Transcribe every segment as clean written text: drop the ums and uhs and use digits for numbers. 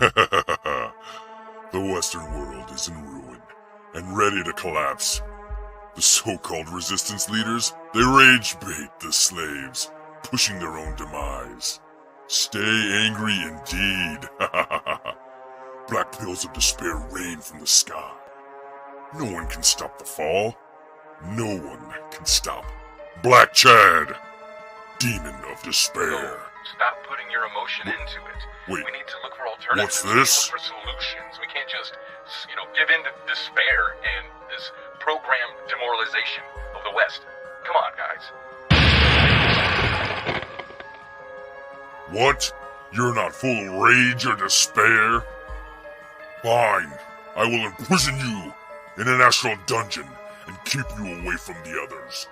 The Western world is in ruin and ready to collapse. The so-called resistance leaders, they rage bait the slaves, pushing their own demise. Stay angry indeed. Black pills of despair rain from the sky. No one can stop the fall. No one can stop Black Chad, demon of despair. Stop putting your emotion into it. Wait, we need to look for alternatives. what's this? Look for solutions. We can't just, give in to despair and this programmed demoralization of the West. Come on, guys. What? You're not full of rage or despair? Fine. I will imprison you in an astral dungeon and keep you away from the others.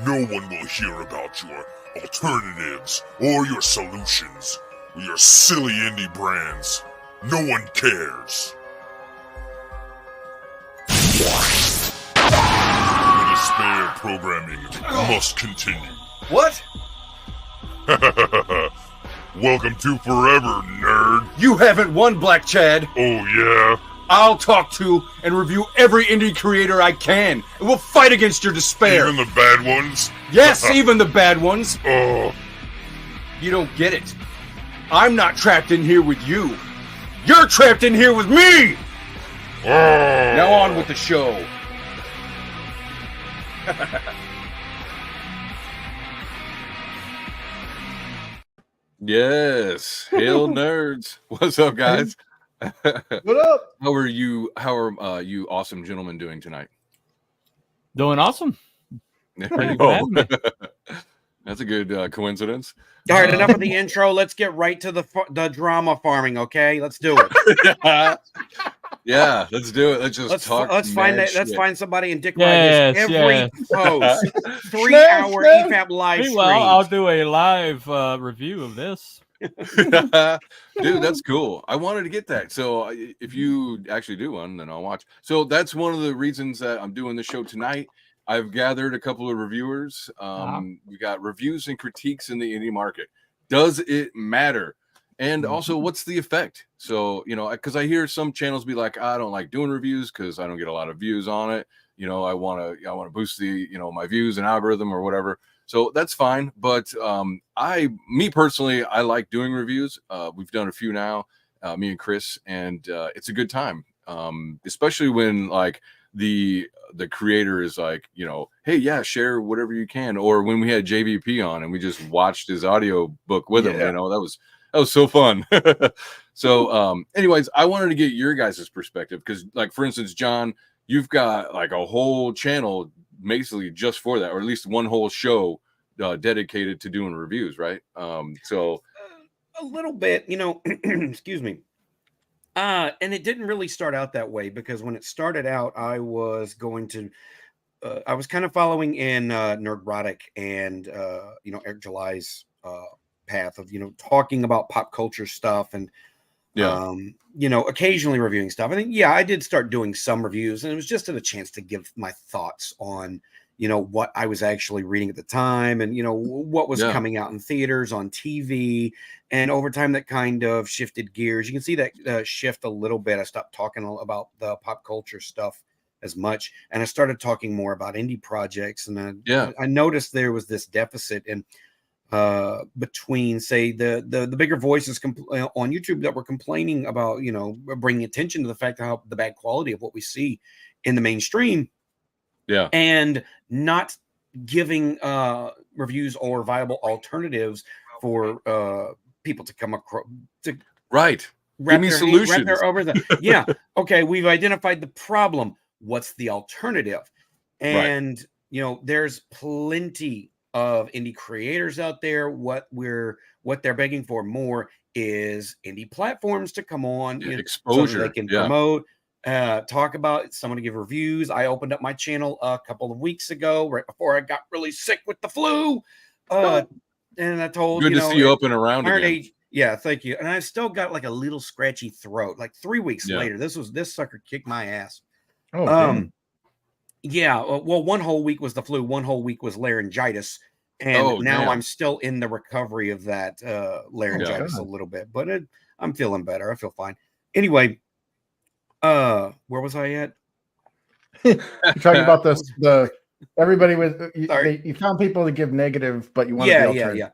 No one will hear about your alternatives or your solutions or your silly indie brands. No one cares. The despair programming must continue. What? Welcome to Forever, nerd. You haven't won, Black Chad. Oh, yeah? I'll talk to and review every indie creator I can, and we'll fight against your despair. Even the bad ones? Yes, even the bad ones. Oh. You don't get it. I'm not trapped in here with you. You're trapped in here with me! Oh. Now on with the show. Yes. Hail nerds. What's up, guys? What up? How are you awesome gentlemen doing tonight? Doing awesome. There you go. That's a good coincidence. All right, enough of the intro. Let's get right to the drama farming, okay? Let's do it. Yeah, let's do it. Let's talk. Let's find mad that. Let's shit. find somebody and dick ride this every post. 3-hour EFAP live stream. Well, I'll do a live review of this. Dude, that's cool. I wanted to get that. So if you actually do one, then I'll watch. So that's one of the reasons that I'm doing the show tonight. I've gathered a couple of reviewers. We got reviews and critiques in the indie market. Does it matter? And also, what's the effect? So, because I hear some channels be like, I don't like doing reviews because I don't get a lot of views on it. I want to boost the, my views and algorithm or whatever. So that's fine. But me personally, I like doing reviews. We've done a few now, me and Chris, and it's a good time. Especially when like the creator is like, hey, yeah, share whatever you can. Or when we had JVP on and we just watched his audio book with him, that was so fun. So anyways, I wanted to get your guys' perspective because, like, for instance, John, you've got like a whole channel basically just for that, or at least one whole show dedicated to doing reviews, right? So a little bit, excuse me. And it didn't really start out that way because when it started out, I was I was kind of following in Nerdrotic and Eric July's path of talking about pop culture stuff and occasionally reviewing stuff. I think I did start doing some reviews, and it was just a chance to give my thoughts on what I was actually reading at the time and what was coming out in theaters, on TV, and over time that kind of shifted gears. You can see that shift a little bit. I stopped talking about the pop culture stuff as much, and I started talking more about indie projects, and I noticed there was this deficit in between, say, the bigger voices on YouTube that were complaining about bringing attention to the fact of how the bad quality of what we see in the mainstream, and not giving reviews or viable alternatives for people to come across to give me solutions. Okay, we've identified the problem. What's the alternative? And there's plenty of indie creators out there. What they're begging for more is indie platforms to come on, exposure, so they can promote, talk about, someone to give reviews. I opened up my channel a couple of weeks ago, right before I got really sick with the flu. And I told good to see you up and around again. Yeah, thank you. And I still got like a little scratchy throat. Like 3 weeks later, this sucker kicked my ass. Oh, well, 1 whole week was the flu, 1 whole week was laryngitis, And now damn. I'm still in the recovery of that laryngitis God. a little bit, but I'm feeling better. I feel fine. Anyway, where was I at? You're talking about the everybody with Sorry. you found people to give negative, but you wanted the alternative.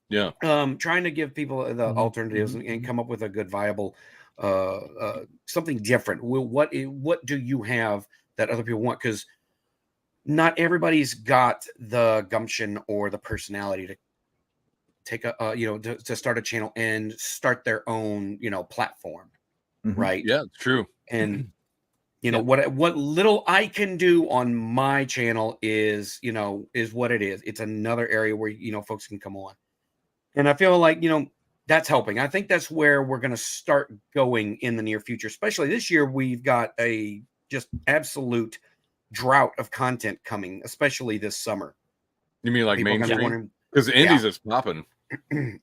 Yeah. Trying to give people the Mhm, alternatives mhm, and come up with a good, viable, something different. What do you have that other people want? Because not everybody's got the gumption or the personality to take to start a channel and start their own platform, Mhm. right? Yeah, it's true. And Yeah. what little I can do on my channel is what it is. It's another area where folks can come on. And I feel like, that's helping. I think that's where we're going to start going in the near future. Especially this year, we've got a just absolute drought of content coming, especially this summer. You mean like People are going to be mainstream? wondering, Because indies is popping.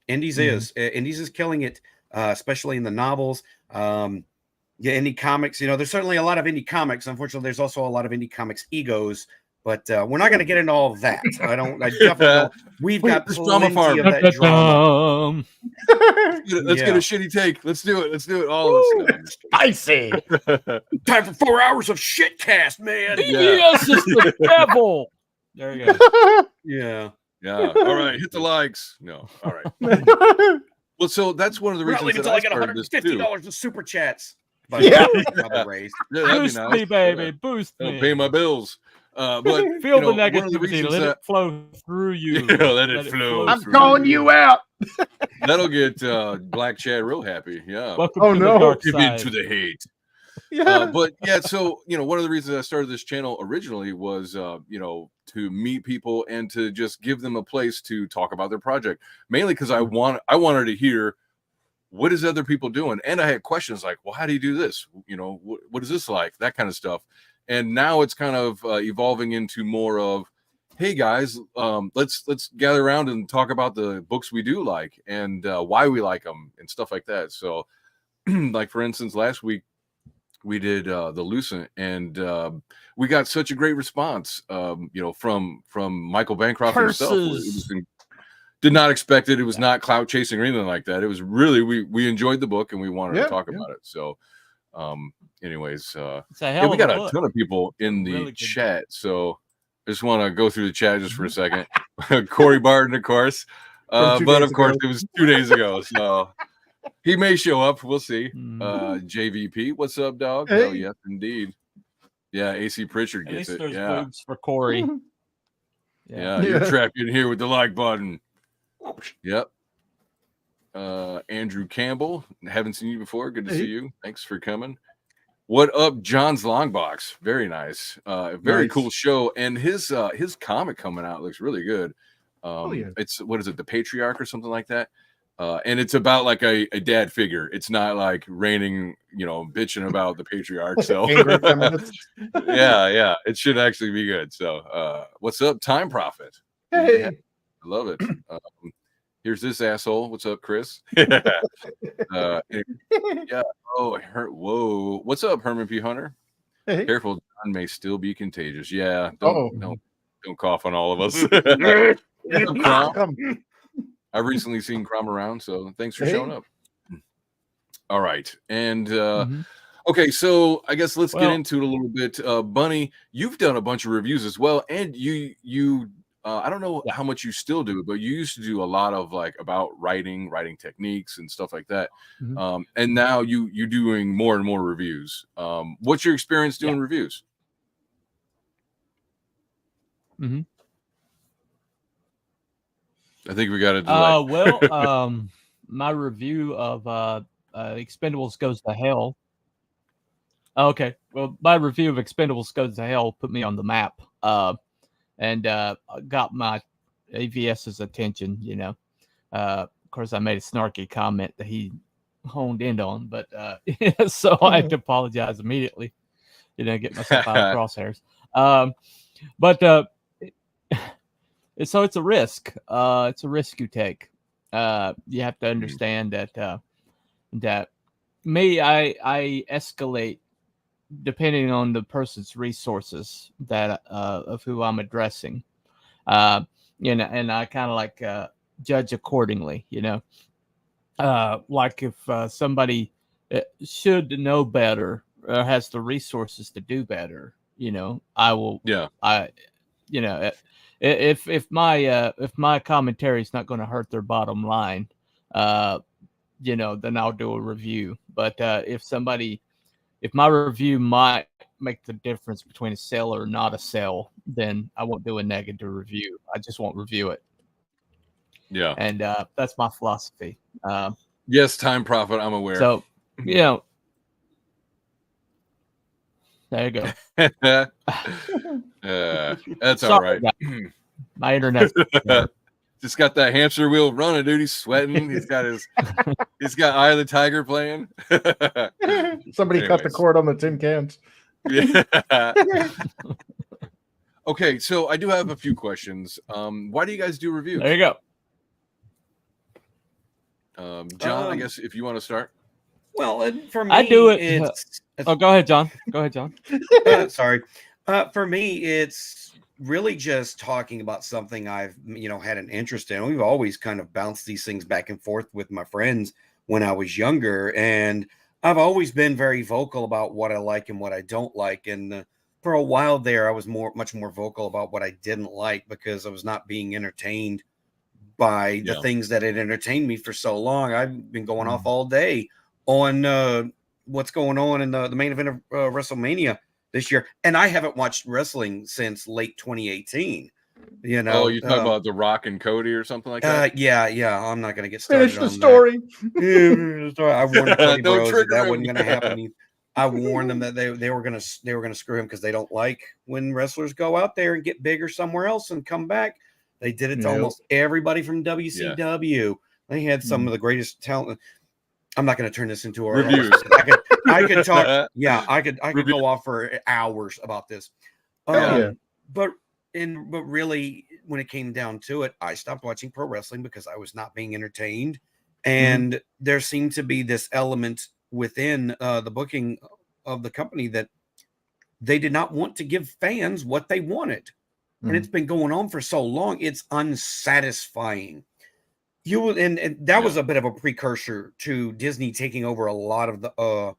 Indies Mhm. is killing it, especially in the novels. Indie comics. There's certainly a lot of indie comics. Unfortunately, there's also a lot of indie comics egos. But we're not going to get into all of that. I definitely don't. We've got This drama plenty farm. of that drama. Let's get a shitty take. Let's do it. Let's do it. All of us. Spicy. Time for 4 hours of shit cast, man. Yes, it's the devil. There you go. Yeah. Yeah. All right. Hit the likes. No. All right. Well, so that's one of the We're not reasons leaving that until I I get started this too. $150 in super chats. Yeah. Probably raised. Yeah, that'd be Boost nice. me, baby. Boost That'll me. pay my bills. But Feel the one of the negativity. reasons Let that it flow through you. let it flow I'm through calling you out. that'll get Black Chad real happy. Yeah. Welcome Oh, to no. the dark Give side. into the hate. Yeah. But yeah, so one of the reasons I started this channel originally was to meet people and to just give them a place to talk about their project. Mainly because I wanted to hear what is other people doing, and I had questions like, well, how do you do this? What is this like? That kind of stuff. And now it's kind of evolving into more of, hey guys, let's gather around and talk about the books we do like and why we like them and stuff like that. So, like for instance, last week we did the Lucent, and we got such a great response, from Michael Bancroft himself. Did not expect it. It was not clout chasing or anything like that. It was really we enjoyed the book and we wanted to talk about it. So, anyways, It's a hell we of got a a book. ton of people in the Really good chat. So I just want to go through the chat just for a second. Corey Barton, of course, From 2 but days of course ago. it was 2 days ago, so he may show up. We'll see. Mhm. JVP, what's up, dog? Hey. Oh yes, indeed. Yeah, AC Pritchard At gets least it. there's Yeah, boobs for Corey. yeah, you're trapped in here with the like button. Yep. Andrew Campbell, haven't seen you before. Good to see you. Thanks for coming. What up, John's Longbox? Very nice. Very Nice. cool show. And his comic coming out looks really good. yeah. It's what is it, The Patriarch or something like that? And it's about like a dad figure. It's not like raining, bitching about the patriarch. So Angry feminist. yeah, it should actually be good. So what's up, Time Prophet? Hey. I love it. Here's this asshole. What's up, Chris? Yeah. Oh, whoa. What's up, Herman P. Hunter? Hey. Careful, John may still be contagious. Yeah, Uh-oh. don't cough on all of us. Come. I've recently seen Crom around, so thanks for Hey. showing up. All right, and Mhm. okay, so I guess let's get Well- into it a little bit. Bunny, you've done a bunch of reviews as well, and you I don't know how much you still do, but you used to do a lot of like about writing techniques and stuff like that. Mhm. And now you're doing more and more reviews. What's your experience doing reviews? Mm-hmm. I think we got a delay. My review of Expendables Goes to Hell. Okay, well, my review of Expendables Goes to Hell put me on the map. And got my AVS's attention, Of course, I made a snarky comment that he honed in on, but so I had to apologize immediately, get myself out of crosshairs. So it's a risk. It's a risk you take. You have to understand that I escalate depending on the person's resources that of who I'm addressing. and I kind of like judge accordingly. Like if somebody should know better or has the resources to do better, I will. Yeah. If my commentary is not going to hurt their bottom line, then I'll do a review. But if my review might make the difference between a sell or not a sell, then I won't do a negative review. I just won't review it. Yeah. And that's my philosophy. Yes, time profit. I'm aware. So, there you go. That's all right. My internet. Just got that hamster wheel running, dude. He's sweating. He's got Eye of the Tiger playing. Somebody cut the cord on the tin cans. Yeah. Okay, so I do have a few questions. Why do you guys do reviews? There you go. John, I guess if you want to start. Well, for me, I do it. It's, go ahead, John. Go ahead, John. Sorry. For me, it's really just talking about something I've, had an interest in. We've always kind of bounced these things back and forth with my friends when I was younger. And I've always been very vocal about what I like and what I don't like. And for a while there, I was much more vocal about what I didn't like because I was not being entertained by the things that had entertained me for so long. I've been going off all day on what's going on in the main event of WrestleMania this year. And I haven't watched wrestling since late 2018. You're talking about The Rock and Cody or something like that? Yeah. I'm not going to get started. Finish the story. I warned Cody Bros that wasn't going to Yeah. happen. I warned them that they were going to screw him because they don't like when wrestlers go out there and get bigger somewhere else and come back. They did it to almost everybody from WCW. Yeah. They had some of the greatest talent. I'm not going to turn this into a reviews. I could talk. Yeah, I could go off for hours about this. But really, when it came down to it, I stopped watching pro wrestling because I was not being entertained, and there seemed to be this element within the booking of the company that they did not want to give fans what they wanted. And it's been going on for so long, it's unsatisfying. And that was a bit of a precursor to Disney taking over a lot of the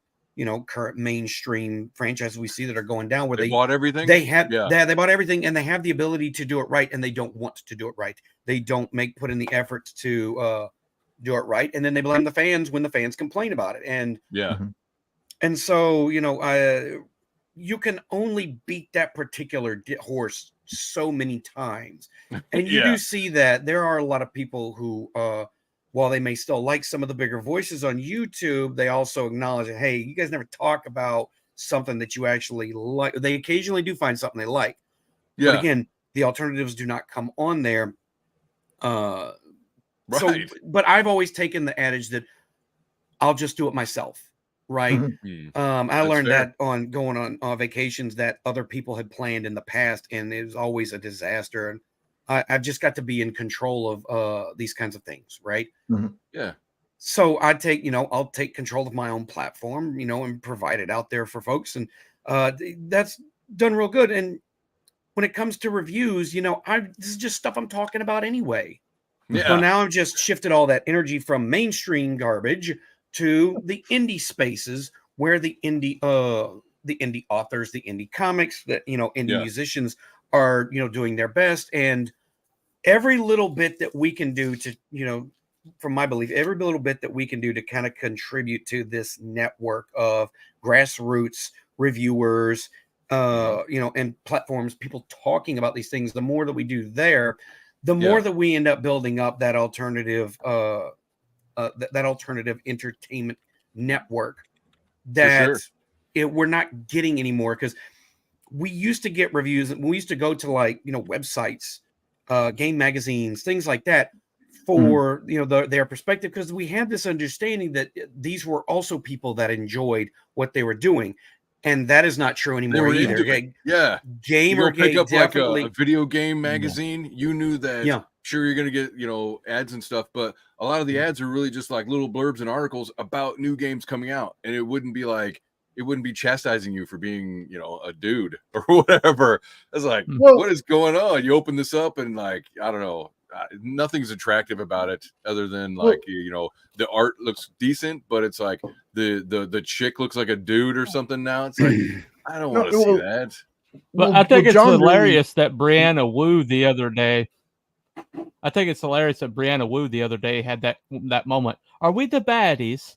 current mainstream franchises we see that are going down, where they bought everything. They bought everything, and they have the ability to do it right, and they don't want to do it right. They don't put in the effort to do it right, and then they blame the fans when the fans complain about it. And and so you can only beat that particular horse so many times. And you do see that there are a lot of people who while they may still like some of the bigger voices on YouTube, they also acknowledge that, hey, you guys never talk about something that you actually like. They occasionally do find something they like, but again, the alternatives do not come on there. So but I've always taken the adage that I'll just do it myself. Right. I learned that on going on vacations that other people had planned in the past, and it was always a disaster. And I've just got to be in control of these kinds of things. Right. Yeah. So I'll take control of my own platform, and provide it out there for folks. And that's done real good. And when it comes to reviews, this is just stuff I'm talking about anyway. Yeah. So now I've just shifted all that energy from mainstream garbage to the indie spaces where the indie authors, the indie comics, that indie musicians are doing their best. And every little bit that we can do to from my belief, every little bit that we can do to kind of contribute to this network of grassroots reviewers, and platforms, people talking about these things, the more that we do there, the more that we end up building up that alternative that alternative entertainment network that we're not getting anymore. Because we used to get reviews, and we used to go to websites, game magazines, things like that for their perspective, because we had this understanding that these were also people that enjoyed what they were doing. And that is not true anymore either. Gamer pick up definitely like a video game magazine. You knew that. Sure, you're going to get ads and stuff, but a lot of the ads are really just like little blurbs and articles about new games coming out, and it wouldn't be like it wouldn't be chastising you for being, you know, a dude or whatever. It's like, Well- what is going on? You open this up and like, I don't know, nothing's attractive about it other than like, you know, the art looks decent, but it's like the chick looks like a dude or something now. It's like, I don't No, want to see well- that. But I think it's John hilarious that Brianna Wu the other day. I think it's hilarious that Brianna Wu the other day had that moment. Are we the baddies?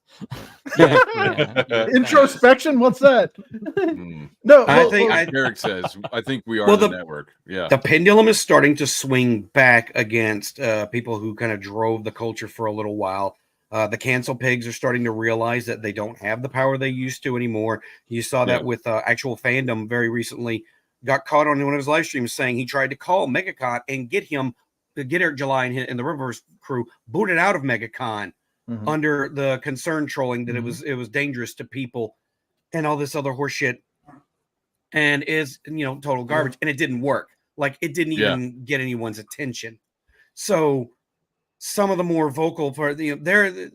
Yes, Brianna, you're the baddies. Introspection. What's that? Hmm. No, I think Like Derek says, I think we are Well, the the- network. Yeah. The pendulum is starting to swing back against people who kind of drove the culture for a little while. The cancel pigs are starting to realize that they don't have the power they used to anymore. You saw that Yeah. with actual fandom very recently. Got caught on one of his live streams saying he tried to call MegaCon and get Eric July and the Riververse crew booted out of MegaCon Mhm. under the concern trolling that it was dangerous to people and all this other horse shit, and is, you know, total garbage. And it didn't work. Like, it didn't even get anyone's attention. So some of the more vocal part, you know,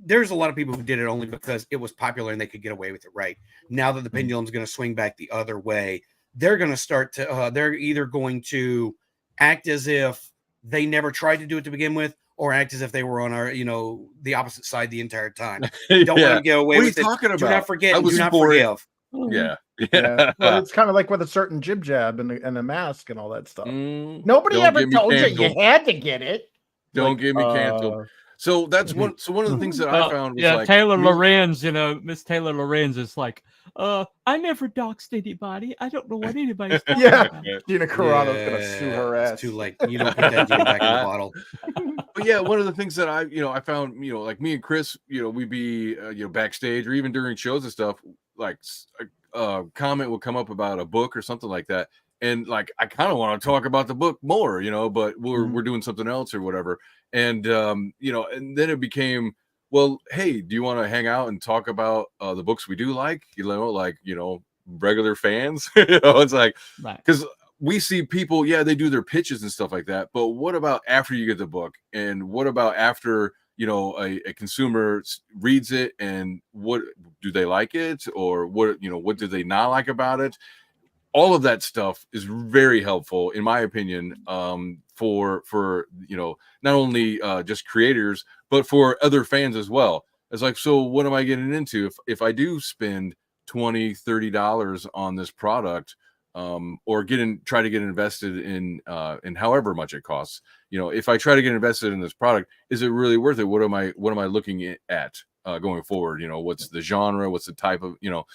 there's a lot of people who did it only because it was popular and they could get away with it. Right now that the pendulum's going to swing back the other way, they're going to start to they're either going to act as if they never tried to do it to begin with, or act as if they were on our, you know, the opposite side the entire time. Don't let them get away What are with you it. talking Do about? not forget. I And do was not for it. forgive. Yeah. Yeah. Well, it's kind of like with a certain jib jab and the mask and all that stuff. Mm, Nobody don't ever get me told you canceled. you had to get it. Don't Like, get me canceled. So that's one. So one of the things that I Well, found was yeah, like Taylor me- Lorenz, you know, Miss Taylor Lorenz is like, I never doxed anybody. I don't know what anybody's talking Yeah. about. Gina Carano's gonna sue her ass. It's too late. You don't put that gin back in the bottle. But yeah, one of the things that I found, you know, like me and Chris, you know, we'd be, you know, backstage or even during shows and stuff, like a comment would come up about a book or something like that. And like, I kind of want to talk about the book more, you know, but we're doing something else or whatever. And, you know, and then it became, well, hey, do you want to hang out and talk about the books we do like, you know, like, you know, regular fans, you know, it's like, Right. because we see people, yeah, they do their pitches and stuff like that. But what about after you get the book? And what about after, you know, a consumer reads it, and what do they like it? Or what, you know, what do they not like about it? All of that stuff is very helpful, in my opinion, for you know, not only just creators, but for other fans as well. It's like, so what am I getting into if I do spend $20-$30 on this product, or try to get invested in however much it costs? You know, if I try to get invested in this product, is it really worth it? What am I looking at going forward? You know, what's the genre? What's the type of, you know,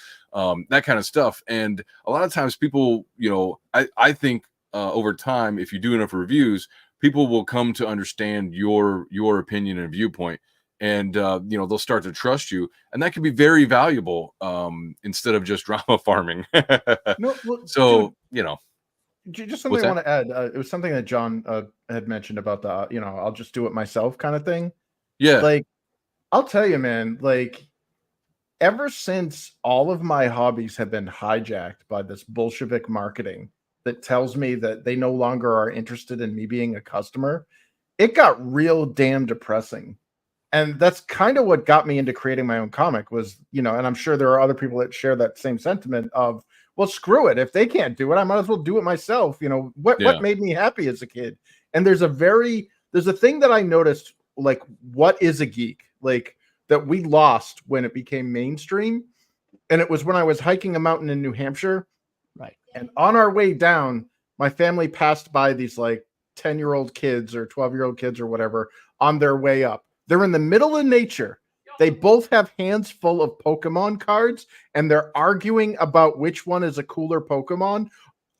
that kind of stuff? And a lot of times people, you know, I think over time, if you do enough reviews, people will come to understand your opinion and viewpoint. And you know, they'll start to trust you, and that can be very valuable instead of just drama farming. No, well, So, dude, you know, just something What's I want to add. It was something that John had mentioned about the, you know, I'll just do it myself kind of thing. yeah, Like, I'll tell you, man, like, ever since all of my hobbies have been hijacked by this Bolshevik marketing that tells me that they no longer are interested in me being a customer, it got real damn depressing. And that's kind of what got me into creating my own comic was, you know, and I'm sure there are other people that share that same sentiment of, well, screw it. If they can't do it, I might as well do it myself. You know, what made me happy as a kid? And there's a thing that I noticed, like, what is a geek? Like, that we lost when it became mainstream. And it was when I was hiking a mountain in New Hampshire. Right. And on our way down, my family passed by these like 10-year-old kids or 12-year-old kids or whatever on their way up. They're in the middle of nature. They both have hands full of Pokemon cards, and they're arguing about which one is a cooler Pokemon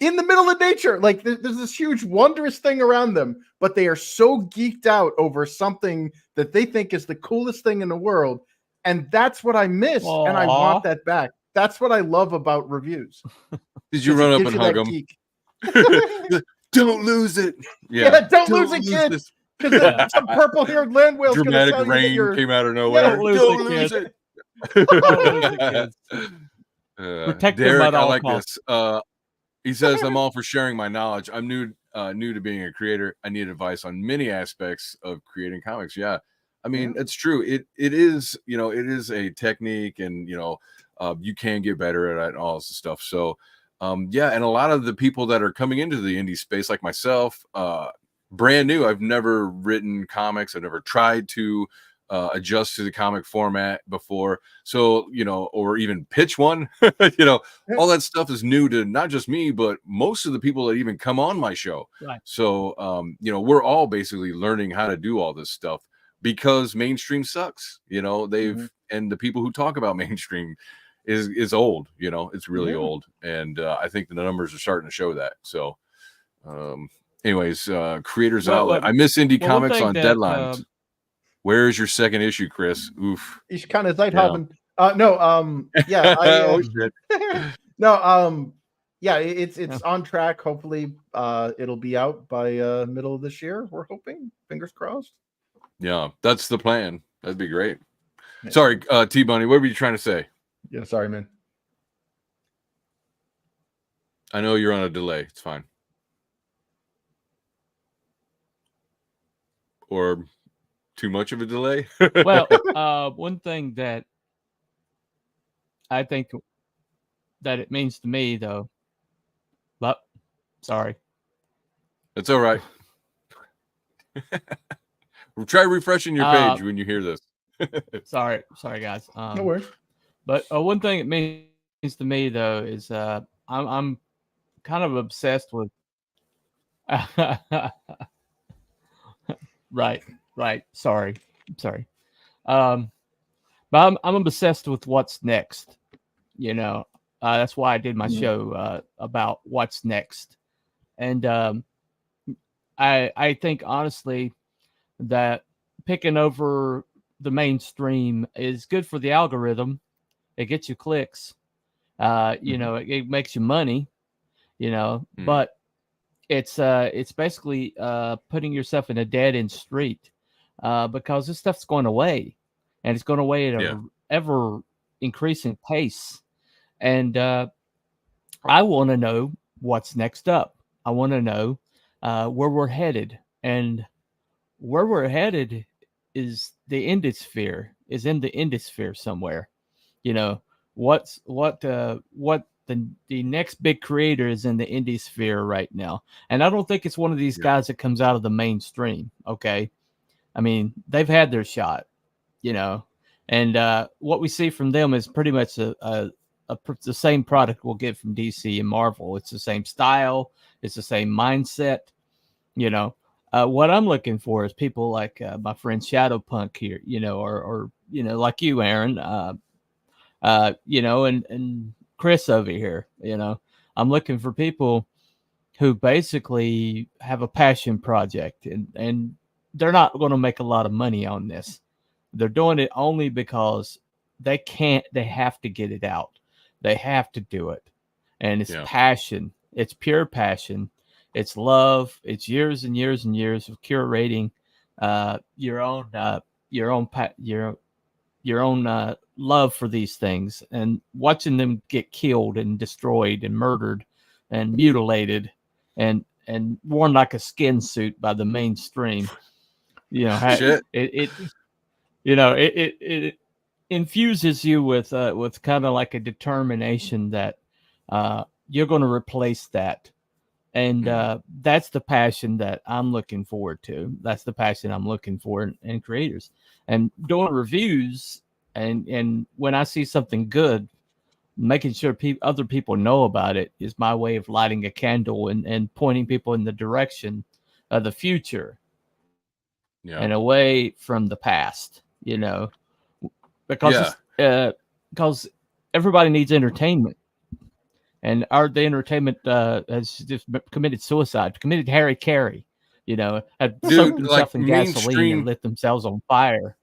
in the middle of nature. Like, there's this huge, wondrous thing around them, but they are so geeked out over something that they think is the coolest thing in the world. And that's what I miss, and I want that back. That's what I love about reviews. Did you run up and hug them? Don't lose it. Yeah, don't lose it, kid. this. Because some purple-haired land whale's going to Dramatic tell you that rain you're... came out of nowhere. Don't lose Don't it, lose kid. it. Don't lose it, kids. Protect them Derek, at all I like costs. this. He says, "I'm all for sharing my knowledge. I'm new to being a creator. I need advice on many aspects of creating comics." Yeah, I mean, it's true. It is, it is a technique, and you can get better at it and all this stuff. So yeah, and a lot of the people that are coming into the indie space, like myself, brand new. I've never written comics. I've never tried to adjust to the comic format before. So, or even pitch one, all that stuff is new to not just me, but most of the people that even come on my show. Right. So, we're all basically learning how to do all this stuff because mainstream sucks. And the people who talk about mainstream is old. It's really old, and I think the numbers are starting to show that. So, anyways, creators outlet. I miss indie comics on deadlines. Where's your second issue, Chris? Oof. Ich kann es Zeit haben. No, yeah. Oh shit. No, yeah, it's on track. Hopefully, it'll be out by middle of this year. We're hoping. Fingers crossed. Yeah, that's the plan. That'd be great. Yeah. Sorry, Tbunny, what were you trying to say? Yeah, sorry, man. I know you're on a delay. It's fine. Or too much of a delay? Well, one thing that I think that it means to me, though, but sorry. It's all right. Try refreshing your page when you hear this. sorry, guys. No worries. But one thing it means to me, though, is I'm kind of obsessed with. Right. Sorry. But I'm obsessed with what's next. That's why I did my show about what's next, and I think honestly that picking over the mainstream is good for the algorithm. It gets you clicks. It makes you money. But it's basically putting yourself in a dead end street because this stuff's going away, and it's going away at a ever increasing pace. And I want to know what's next up. I want to know where we're headed, and where we're headed is the Indiesphere. Is in the Indiesphere somewhere. What the next big creator is in the indie sphere right now. And I don't think it's one of these guys that comes out of the mainstream. Okay. I mean, they've had their shot, and what we see from them is pretty much the same product we'll get from DC and Marvel. It's the same style. It's the same mindset. What I'm looking for is people like my friend Shadowpunk here, or like you, Aaron, and Chris over here. I'm looking for people who basically have a passion project, and they're not going to make a lot of money on this. They're doing it only because they have to get it out. They have to do it. And it's passion. It's pure passion. It's love. It's years and years and years of curating your own love for these things, and watching them get killed and destroyed and murdered and mutilated and worn like a skin suit by the mainstream. It infuses you with kind of like a determination that you're going to replace that. And that's the passion that I'm looking forward to. That's the passion I'm looking for in creators. And doing reviews, and when I see something good, making sure other people know about it is my way of lighting a candle and pointing people in the direction of the future and away from the past, because everybody needs entertainment. And the entertainment has just committed suicide, committed Harry Carey, had soaked himself in gasoline and lit themselves on fire.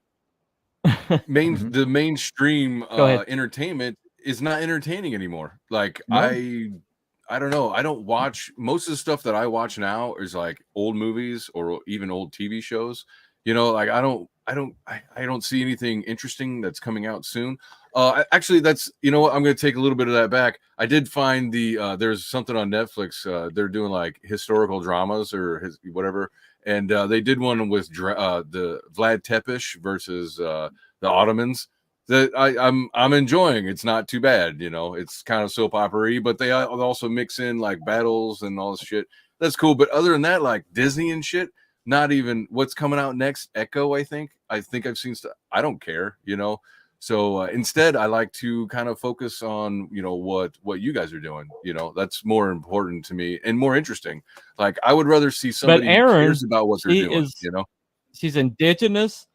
The mainstream entertainment is not entertaining anymore. Like, I don't know. I don't watch most of the stuff that I watch now is like old movies or even old TV shows. Like I don't see anything interesting that's coming out soon. Actually, that's, I'm going to take a little bit of that back. I did find there's something on Netflix. They're doing like historical dramas or whatever, and they did one with the Vlad Tepes versus the Ottomans. That I'm enjoying. It's not too bad, you know. It's kind of soap opera-y, but they also mix in like battles and all this shit. That's cool. But other than that, like Disney and shit, not even what's coming out next. Echo, I think I've seen stuff. I don't care, you know. So instead, I like to kind of focus on, you know, what you guys are doing. You know, that's more important to me and more interesting. Like I would rather see somebody who Aaron, cares about what they're doing. You know, she's indigenous.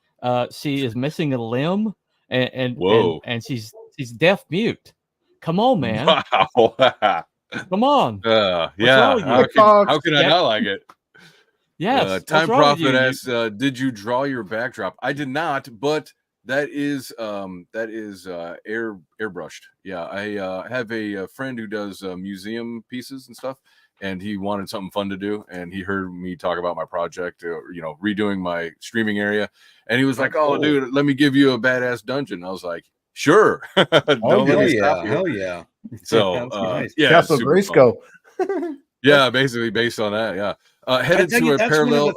She is missing a limb, whoa, and she's deaf mute. Come on, man. Wow. Come on. Yeah. wrong with you? How can I not like it? Yes. Time what's wrong with Prophet you? asks, did you draw your backdrop? I did not, but that is airbrushed. Yeah, I have a friend who does museum pieces and stuff, and he wanted something fun to do, and he heard me talk about my project, you know, redoing my streaming area, and he was like, "Oh, dude, let me give you a badass dungeon." I was like, "Sure, don't let me stop you." Hell yeah. So, That's nice. yeah, Castle super fun. Grayskull. Yeah, basically based on that. Yeah, headed tell to you, a parallel.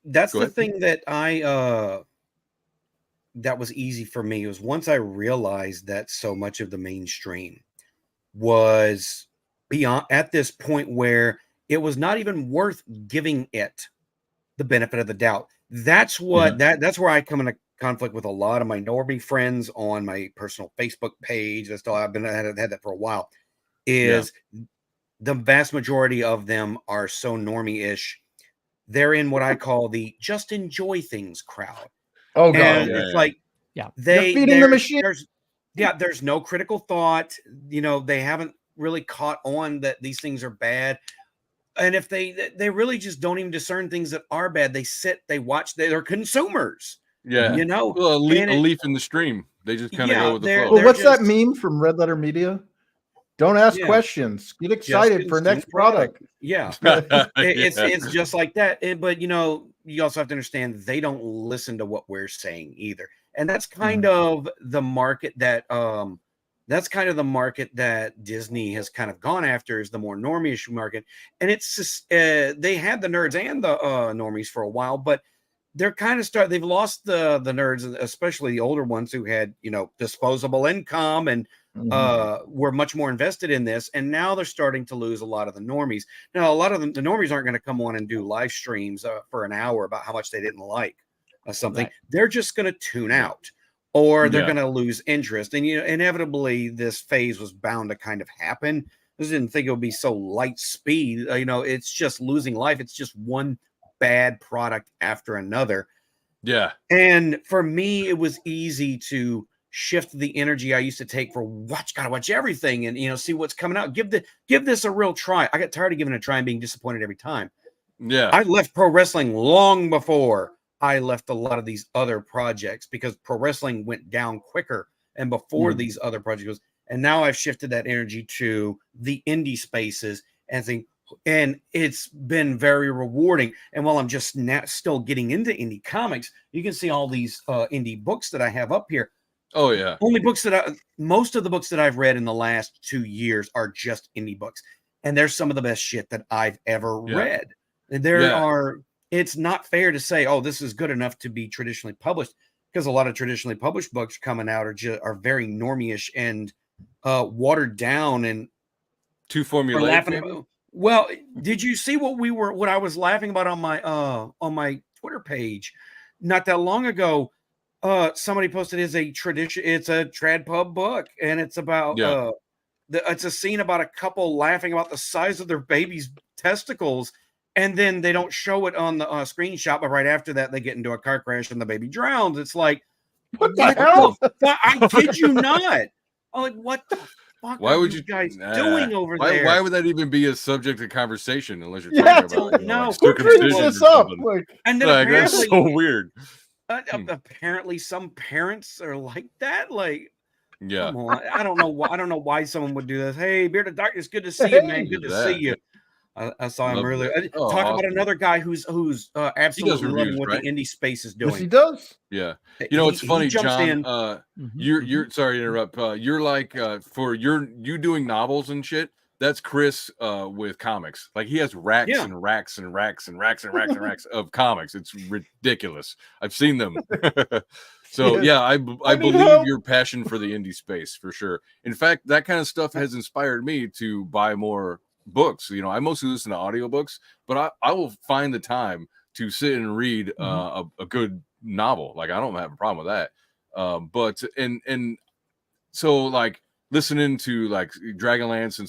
That's Go the ahead. thing that that was easy for me, was once I realized that so much of the mainstream was beyond, at this point where it was not even worth giving it the benefit of the doubt. That's what that's where I come into conflict with a lot of my normie friends on my personal Facebook page. That's all I've had that for a while. Is the vast majority of them are so normie-ish. They're in what I call the just enjoy things crowd. Oh god, And it's like, Yeah. they You're feeding the machine. there's no critical thought. You know, they haven't really caught on that these things are bad. And if they really just don't even discern things that are bad, they sit, they watch, they're consumers. Yeah, You know, well, a and leaf in the stream. They just kind of yeah, go with the they're flow. Well, what's just, that meme from Red Letter Media? Don't ask Yeah. questions. Get just excited for consume next product. Yeah. Yeah. It's just like that. But you know, you also have to understand they don't listen to what we're saying either. And that's kind of the market that Disney has kind of gone after, is the more normie-ish market. And it's just, they had the nerds and the normies for a while, but they're kind of they've lost the nerds, especially the older ones who had, you know, disposable income and were much more invested in this, and now they're starting to lose a lot of the normies. Now, a lot of them, the normies aren't going to come on and do live streams for an hour about how much they didn't like something. Right. They're just going to tune out, or they're Yeah. going to lose interest. And you know, inevitably, this phase was bound to kind of happen. I didn't think it would be so light speed. You know, it's just losing life. It's just one bad product after another. Yeah. And for me, it was easy to shift the energy I used to take for gotta watch everything and, you know, see what's coming out. Give this a real try. I got tired of giving it a try and being disappointed every time. Yeah. I left pro wrestling long before I left a lot of these other projects, because pro wrestling went down quicker and before these other projects. And now I've shifted that energy to the indie spaces and think, and it's been very rewarding. And while I'm just still getting into indie comics, you can see all these indie books that I have up here. Oh yeah. Most of the books that I've read in the last 2 years are just indie books, and they're some of the best shit that I've ever read. It's not fair to say, oh, this is good enough to be traditionally published, because a lot of traditionally published books coming out are very normie-ish and watered down and too formulaic. Maybe? Well, did you see what I was laughing about on my Twitter page not that long ago? Somebody posted it's a trad pub book, and it's about it's a scene about a couple laughing about the size of their baby's testicles, and then they don't show it on the screenshot, but right after that they get into a car crash and the baby drowns. It's like, What the hell? I kid you not. I'm like, what the fuck Why are would you you guys doing over there? Why would that even be a subject of conversation unless you're Yeah, talking about, you know, no. like Who brings circumcision this or up? something? Like, And then Like, that's apparently, so weird. apparently some parents are like that. Like, Yeah. come on. I don't know why someone would do this. Hey, Bearded Darkness, good to see you, man. Good to see you. I saw him Love earlier. that. Oh, Talk about awesome. another guy who's absolutely loving reviews, what right? the indie space is yes, doing. he does. Yeah. You know, it's funny, jumps John. in. You're sorry to interrupt. You're like for you doing novels and shit. that's Chris with comics. Like he has racks Yeah. and racks and racks and racks and racks and racks of comics. It's ridiculous. I've seen them. So Yes. yeah, I I need believe help. your passion for the indie space for sure. In fact, that kind of stuff has inspired me to buy more books. You know, I mostly listen to audiobooks, but I will find the time to sit and read a good novel. Like I don't have a problem with that. But and so like listening to like Dragonlance and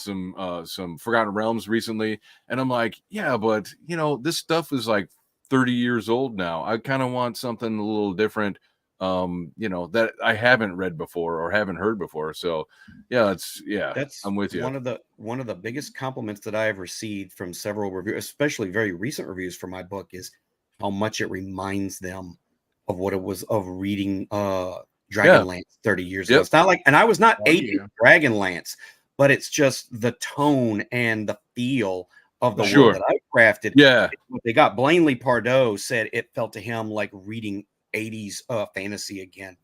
some Forgotten Realms recently, and I'm like, yeah, but you know, this stuff is like 30 years old now. I kind of want something a little different, you know, that I haven't read before or haven't heard before. So yeah, That's I'm with you. one of the biggest compliments that I have received from several reviews, especially very recent reviews for my book, is how much it reminds them of what it was of reading Dragonlance 30 years ago. Yep. It's not like, and I was not Oh, aping yeah. Dragonlance, but it's just the tone and the feel of the Sure. world that I crafted. Yeah. What they got, Blanley Pardoe said it felt to him like reading 80s fantasy again.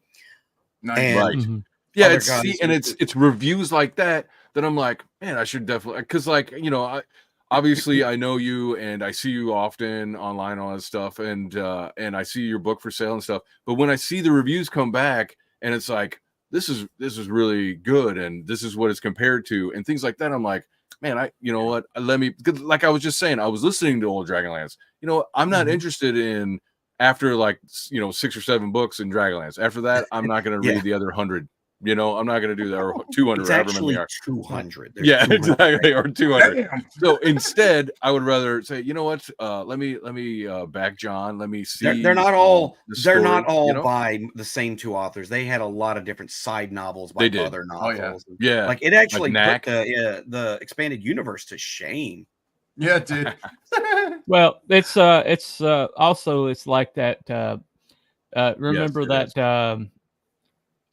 Nice. And Right. Mhm. Yeah, other it's guys and who- it's reviews like that that I'm like, man, I should definitely, because like, you know, obviously I know you and I see you often online, all that stuff, and I see your book for sale and stuff. But when I see the reviews come back and it's like, this is really good and this is what it's compared to and things like that, I'm like, man, you know what? Let me, like I was just saying, I was listening to old Dragonlance. You know, I'm not interested in after like, you know, 6 or 7 books in Dragonlance. After that, I'm not going to Yeah. read the other 100. You know, I'm not going to do that, or 200, it's however many actually they are. 200. There's Yeah, 200. exactly, or 200. Damn. So instead, I would rather say, you know what? Let me back John. Let me see. They're not all the they're not story, all you know? by the same 2 authors. They had a lot of different side novels by They did. other Oh, yeah. novels. Yeah, Like it actually Knack. put the expanded universe to shame. Yeah, it did. Well, it's also it's like that. Remember Yes, it that.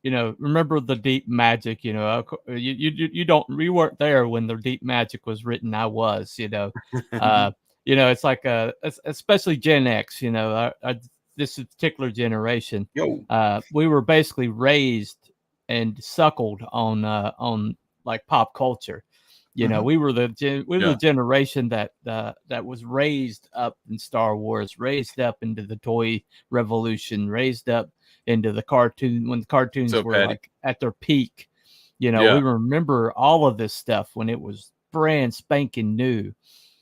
You know, remember the deep magic. You know, you weren't there when the deep magic was written. I was. You know, you know, it's like especially Gen X. You know, this particular generation. Yo, We were basically raised and suckled on like pop culture. You know, we were the generation that that was raised up in Star Wars, raised up into the toy revolution, raised up into the cartoon when the cartoons So were petty. like at their peak. You know, Yeah. we remember all of this stuff when it was brand spanking new.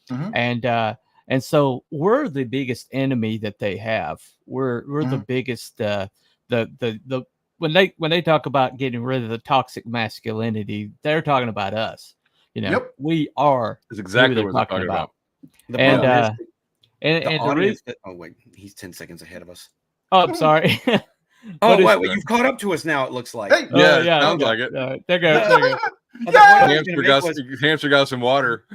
And so we're the biggest enemy that they have. We're the biggest the when they talk about getting rid of the toxic masculinity, they're talking about us. You know, Yep. we are That's exactly who what they're they're talking about. the And, problem is and the and the audience. Oh wait, he's 10 seconds ahead of us. oh, I'm sorry. Oh But it's- wait, you've caught up to us now. It looks like. Hey, Yeah, yeah, it sounds okay. like it. There goes. There goes. The point I was Hamster gonna got, make was hamster got some water.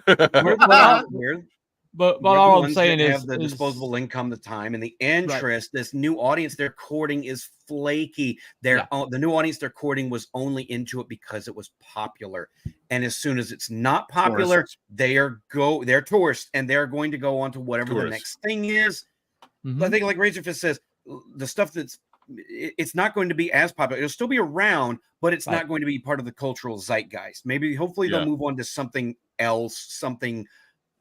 But we're the all I'm ones saying that is have the disposable income, the time, and the interest. This new audience they're courting is flaky. The new audience they're courting was only into it because it was popular. And as soon as it's not popular, they're tourists, and they're going to go on to whatever the next thing is. Mhm. I think, like Razorfist says, the stuff it's not going to be as popular. It'll still be around, but it's not going to be part of the cultural zeitgeist. Maybe, hopefully, they'll move on to something else, something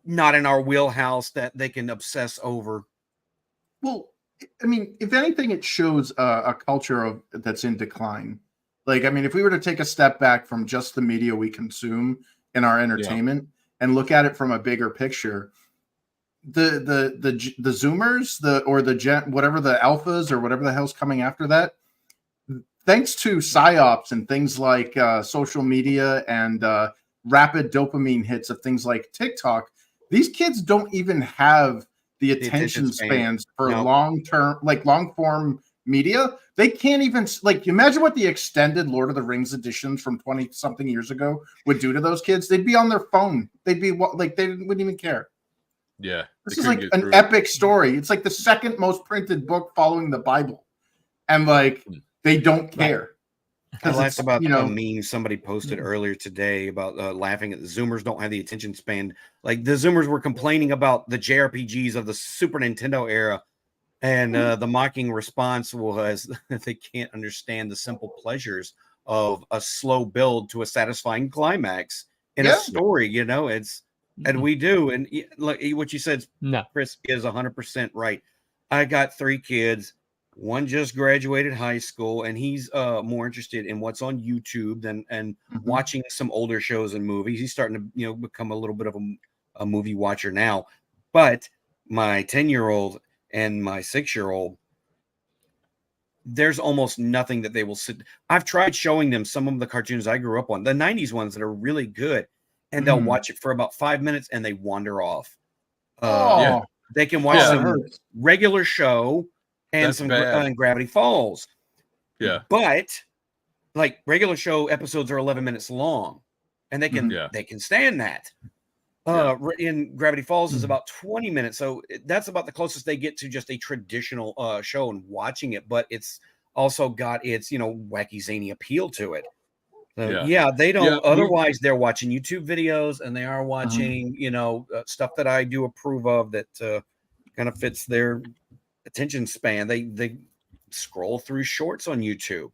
not in our wheelhouse that they can obsess over. Well, I mean, if anything, it shows a culture that's in decline. Like, I mean, if we were to take a step back from just the media we consume in our entertainment and look at it from a bigger picture, the Zoomers, whatever the alphas or whatever the hell's coming after that, thanks to psyops and things like social media and rapid dopamine hits of things like TikTok, these kids don't even have the attention spans for long form media. They can't even, like, imagine what the extended Lord of the Rings editions from 20 something years ago would do to those kids. They'd be on their phone. They'd be like, they wouldn't even care. Yeah. This is like an epic story. It's like the second most printed book following the Bible. And like, they don't care. I laughed about a meme somebody posted earlier today about laughing at the Zoomers don't have the attention span. Like, the Zoomers were complaining about the JRPGs of the Super Nintendo era, and the mocking response was that they can't understand the simple pleasures of a slow build to a satisfying climax. in a story, you know. It's and we do, and like what you said, No. Chris, is 100% right. I got 3 kids. One just graduated high school, and he's more interested in what's on YouTube than watching some older shows and movies. He's starting to, you know, become a little bit of a movie watcher now. But my 10-year-old and my 6-year-old, there's almost nothing that they will sit. I've tried showing them some of the cartoons I grew up on, the 90s ones that are really good, and they'll watch it for about 5 minutes and they wander off. They can watch some regular show and some Gravity Falls. Yeah. But like regular show episodes are 11 minutes long, and they can stand that. In Gravity Falls is about 20 minutes, so that's about the closest they get to just a traditional show and watching it. But it's also got its, you know, wacky zany appeal to it. So they don't. Otherwise, they're watching YouTube videos, and they are watching, you know, stuff that I do approve of that kind of fits their attention span. They scroll through shorts on YouTube.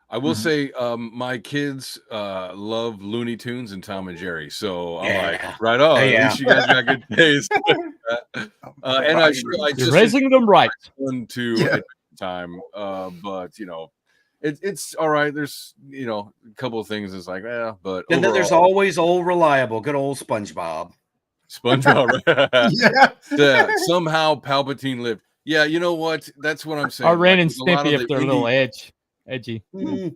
I will say, my kids love Looney Tunes and Tom and Jerry, so I'm like, right on. At least you guys got good taste. And I just raising them right. To time, but you know, it's all right. There's, you know, a couple of things. It's like, but and then there's always old reliable, good old SpongeBob. Somehow Palpatine lived. Yeah, you know what? That's what I'm saying. Or Ren and Stimpy if they're a little edgy. My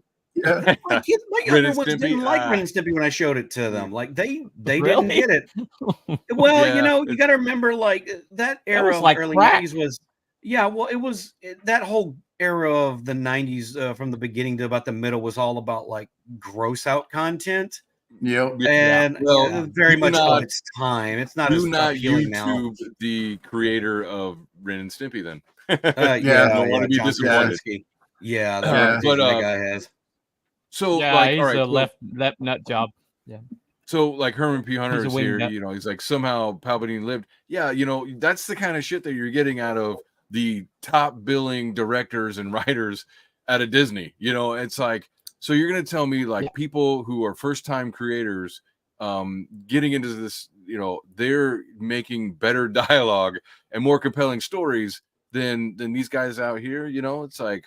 younger ones didn't like Ren and Stimpy when I showed it to them. Like they didn't get it. Well, you know, you got to remember, like that era of early 90s was, it was that whole era of the 90s from the beginning to about the middle was all about like gross out content. And very much of its time. It's not as appealing now. The creator of Ren and Stimpy, then. Don't want to be disappointed. But that guy has. So he's a left nut job. Yeah. So like Herman P. Hunter is here, you know, he's like, somehow Palpatine lived. Yeah, you know, that's the kind of shit that you're getting out of the top billing directors and writers out of Disney. You know, it's like, so you're gonna tell me like people who are first time creators getting into this, you know, they're making better dialogue and more compelling stories than these guys out here, you know? It's like,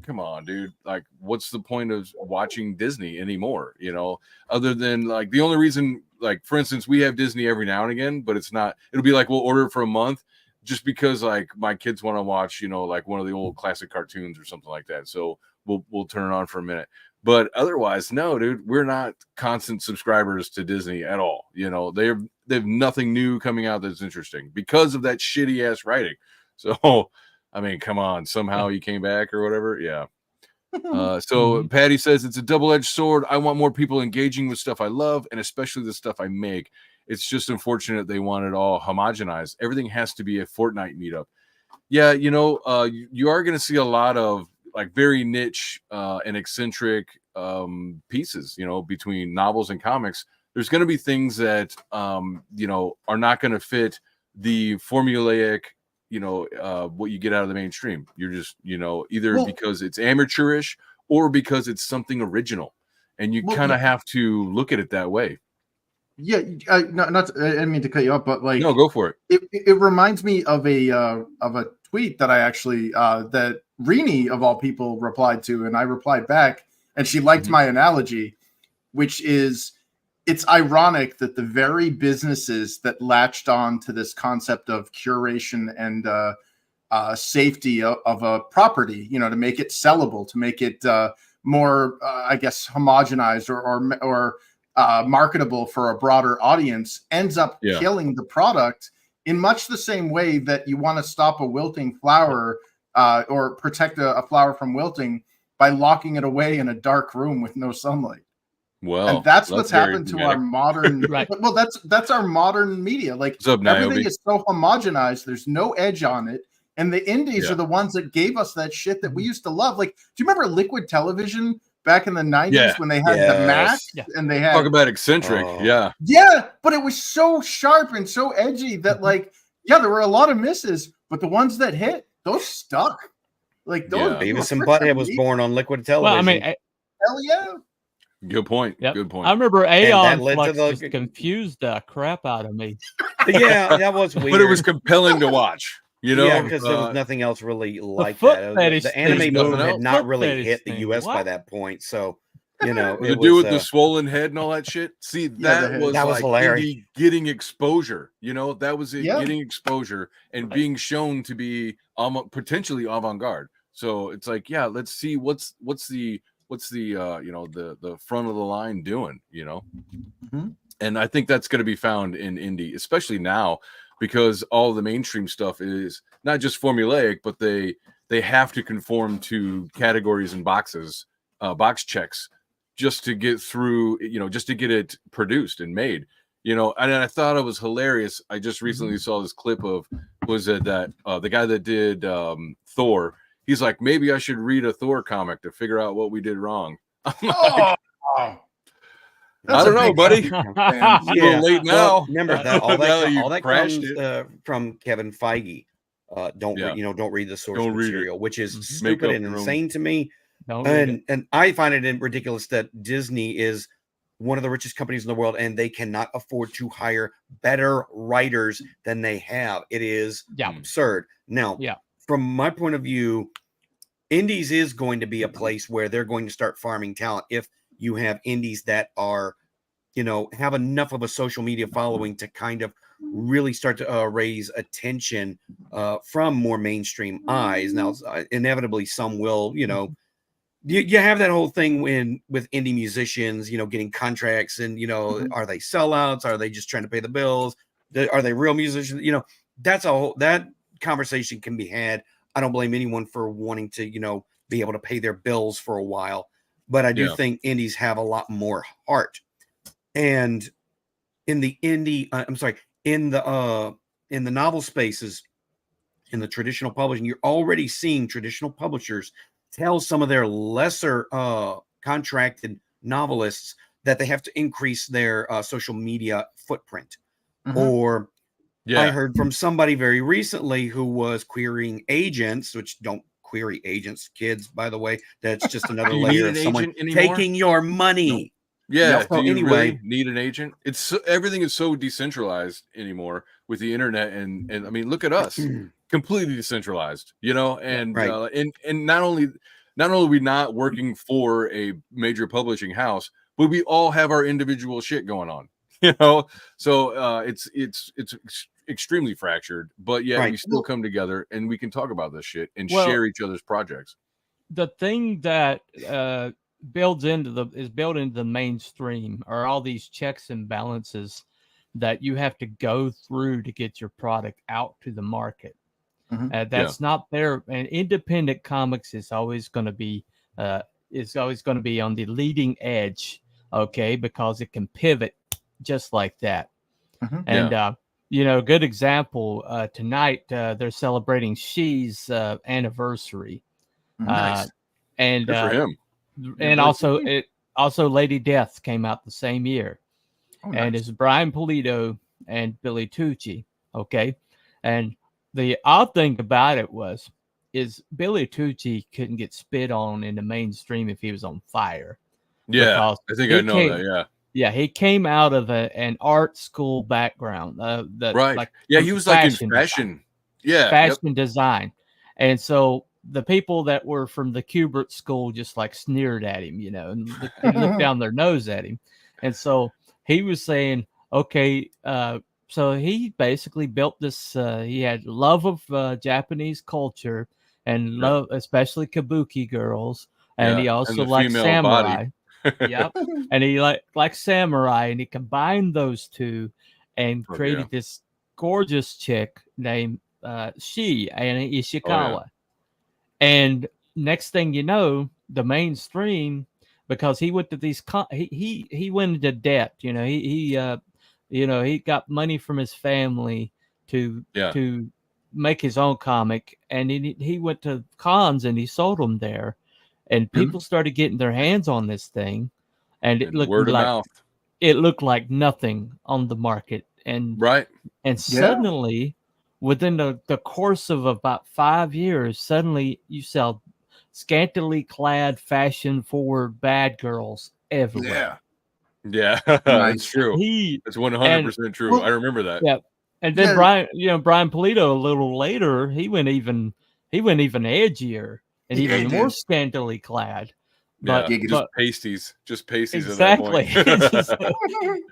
come on, dude. Like, what's the point of watching Disney anymore? You know, other than like the only reason, like, for instance, we have Disney every now and again, but it's not, it'll be like we'll order it for a month just because like my kids want to watch, you know, like one of the old classic cartoons or something like that. So we'll turn it on for a minute. But otherwise, no, dude, we're not constant subscribers to Disney at all. You know, they have nothing new coming out that's interesting because of that shitty ass writing. So I mean, come on, somehow he came back or whatever. Yeah. So Patty says it's a double-edged sword. I want more people engaging with stuff I love, and especially the stuff I make. It's just unfortunate they want it all homogenized. Everything has to be a Fortnite meetup. Yeah, you know, you are going to see a lot of like very niche and eccentric pieces, you know, between novels and comics. There's going to be things that, you know, are not going to fit the formulaic, you know, what you get out of the mainstream. You're just, you know, either because it's amateurish or because it's something original, and you kind of have to look at it that way. Yeah, I didn't mean to cut you off, but like, no, go for it. It reminds me of a tweet that I actually that Rini of all people replied to, and I replied back, and she liked my analogy, which is, it's ironic that the very businesses that latched on to this concept of curation and safety of a property, you know, to make it sellable, to make it more, I guess, homogenized or marketable for a broader audience, ends up killing the product in much the same way that you want to stop a wilting flower or protect a flower from wilting by locking it away in a dark room with no sunlight. Well, and that's what's happened to our modern. Right. Well, that's our modern media. Like, everything is so homogenized. There's no edge on it, and the indies are the ones that gave us that shit that we used to love. Like, do you remember Liquid Television back in the 90s when they had the Mac and they had talk about eccentric? Yeah, but it was so sharp and so edgy that like there were a lot of misses, but the ones that hit, those stuck. Like those. Beavis and Butthead was born on Liquid Television. Well, I mean, hell yeah. Good point. Yep. Good point. I remember that Aeon led to Flux the- just confused the crap out of me. Yeah, that was weird. But it was compelling to watch. You know, yeah, because there was nothing else really like foot that. fetish The thing. anime There's boom nothing had else. not Foot really fetish hit the thing. U.S. by What? that point, so you know the it dude was with the swollen head and all that shit. See, Yeah, the that head. was That was like hilarious. indie getting exposure. You know, that was it Yeah. getting exposure and being shown to be potentially avant-garde. So it's like, yeah, let's see what's the you know, the front of the line doing, you know. Mhm. And I think that's going to be found in indie, especially now, because all the mainstream stuff is not just formulaic, but they have to conform to categories and boxes, box checks, just to get through, you know, just to get it produced and made, you know. And I thought it was hilarious. I just recently saw this clip of, was it that the guy that did Thor? He's like, maybe I should read a Thor comic to figure out what we did wrong. I'm like, Oh, I don't know, buddy. fan. It's a little late Well, now. remember that Now that you all that crashed comes it. from Kevin Feige. Don't Yeah. don't read the source Don't read it. material, which is Mhm. Make stupid up and your own. insane to me. Don't read it. And I find it ridiculous that Disney is one of the richest companies in the world and they cannot afford to hire better writers than they have. It is Yeah. absurd. Now, Yeah. from my point of view, indies is going to be a place where they're going to start farming talent if you have indies that are, you know, have enough of a social media following to kind of really start to raise attention from more mainstream eyes. Now, inevitably, some will, you know, you have that whole thing with indie musicians, you know, getting contracts and, you know, are they sellouts? Are they just trying to pay the bills? Are they real musicians? You know, that's a whole, that conversation can be had. I don't blame anyone for wanting to, you know, be able to pay their bills for a while, but I do Yeah. think indies have a lot more heart. And in the indie, in the novel spaces, in the traditional publishing, you're already seeing traditional publishers tell some of their lesser contracted novelists that they have to increase their social media footprint. Mhm. Or I Yeah. heard from somebody very recently who was querying agents, which don't query agents, kids, by the way. That's just another Do you need layer an of someone agent anymore? taking your money. Yeah. So Do you anyway, really need an agent? It's everything is so decentralized anymore with the internet, and I mean, look at us, completely decentralized, you know. And right. And not only are we not working for a major publishing house, but we all have our individual shit going on, you know. So it's extremely fractured, but yet Right. we still come together and we can talk about this shit and Well, share each other's projects. the thing that built into the mainstream are all these checks and balances that you have to go through to get your product out to the market. Mhm. That's not there. And independent comics is always going to be on the leading edge, okay, because it can pivot just like that. Mhm. And you know, good example. Tonight they're celebrating She's anniversary. Nice. And Good for him. and also Lady Death came out the same year, Oh, and nice. it's Brian Pulido and Billy Tucci. Okay, and the odd thing about it is Billy Tucci couldn't get spit on in the mainstream if he was on fire. Yeah, Because I think he I know came- that. Yeah. Yeah, he came out of an art school background. Right. Like Yeah, he was like in fashion fashion. Yeah. Yep. fashion design. And so the people that were from the Kubert school just like sneered at him, you know, and looked down their nose at him. And so he was saying, okay, so he basically built this, he had love of Japanese culture and Yeah. love, especially kabuki girls. And Yeah, he and also the liked female body. samurai. Yep. And he like samurai, and he combined those two and Fuck created yeah. this gorgeous chick named She and Ishikawa. And next thing you know, the mainstream, because he went to these he went into debt. You know, he got money from his family to Yeah. make his own comic, and he went to cons and he sold them there, and people started getting their hands on this thing, and it And looked word of like nothing on the market, and Right. suddenly within the course of about 5 years, suddenly you sell scantily clad fashion forward bad girls everywhere. Yeah. Yeah, Nice. it's true. He It's 100% true. well, I remember that. Yeah, and then Yeah. Brian Polito a little later, he went even edgier and Yeah, he even more did. scantily clad. Yeah, But just but pasties, at that point. exactly.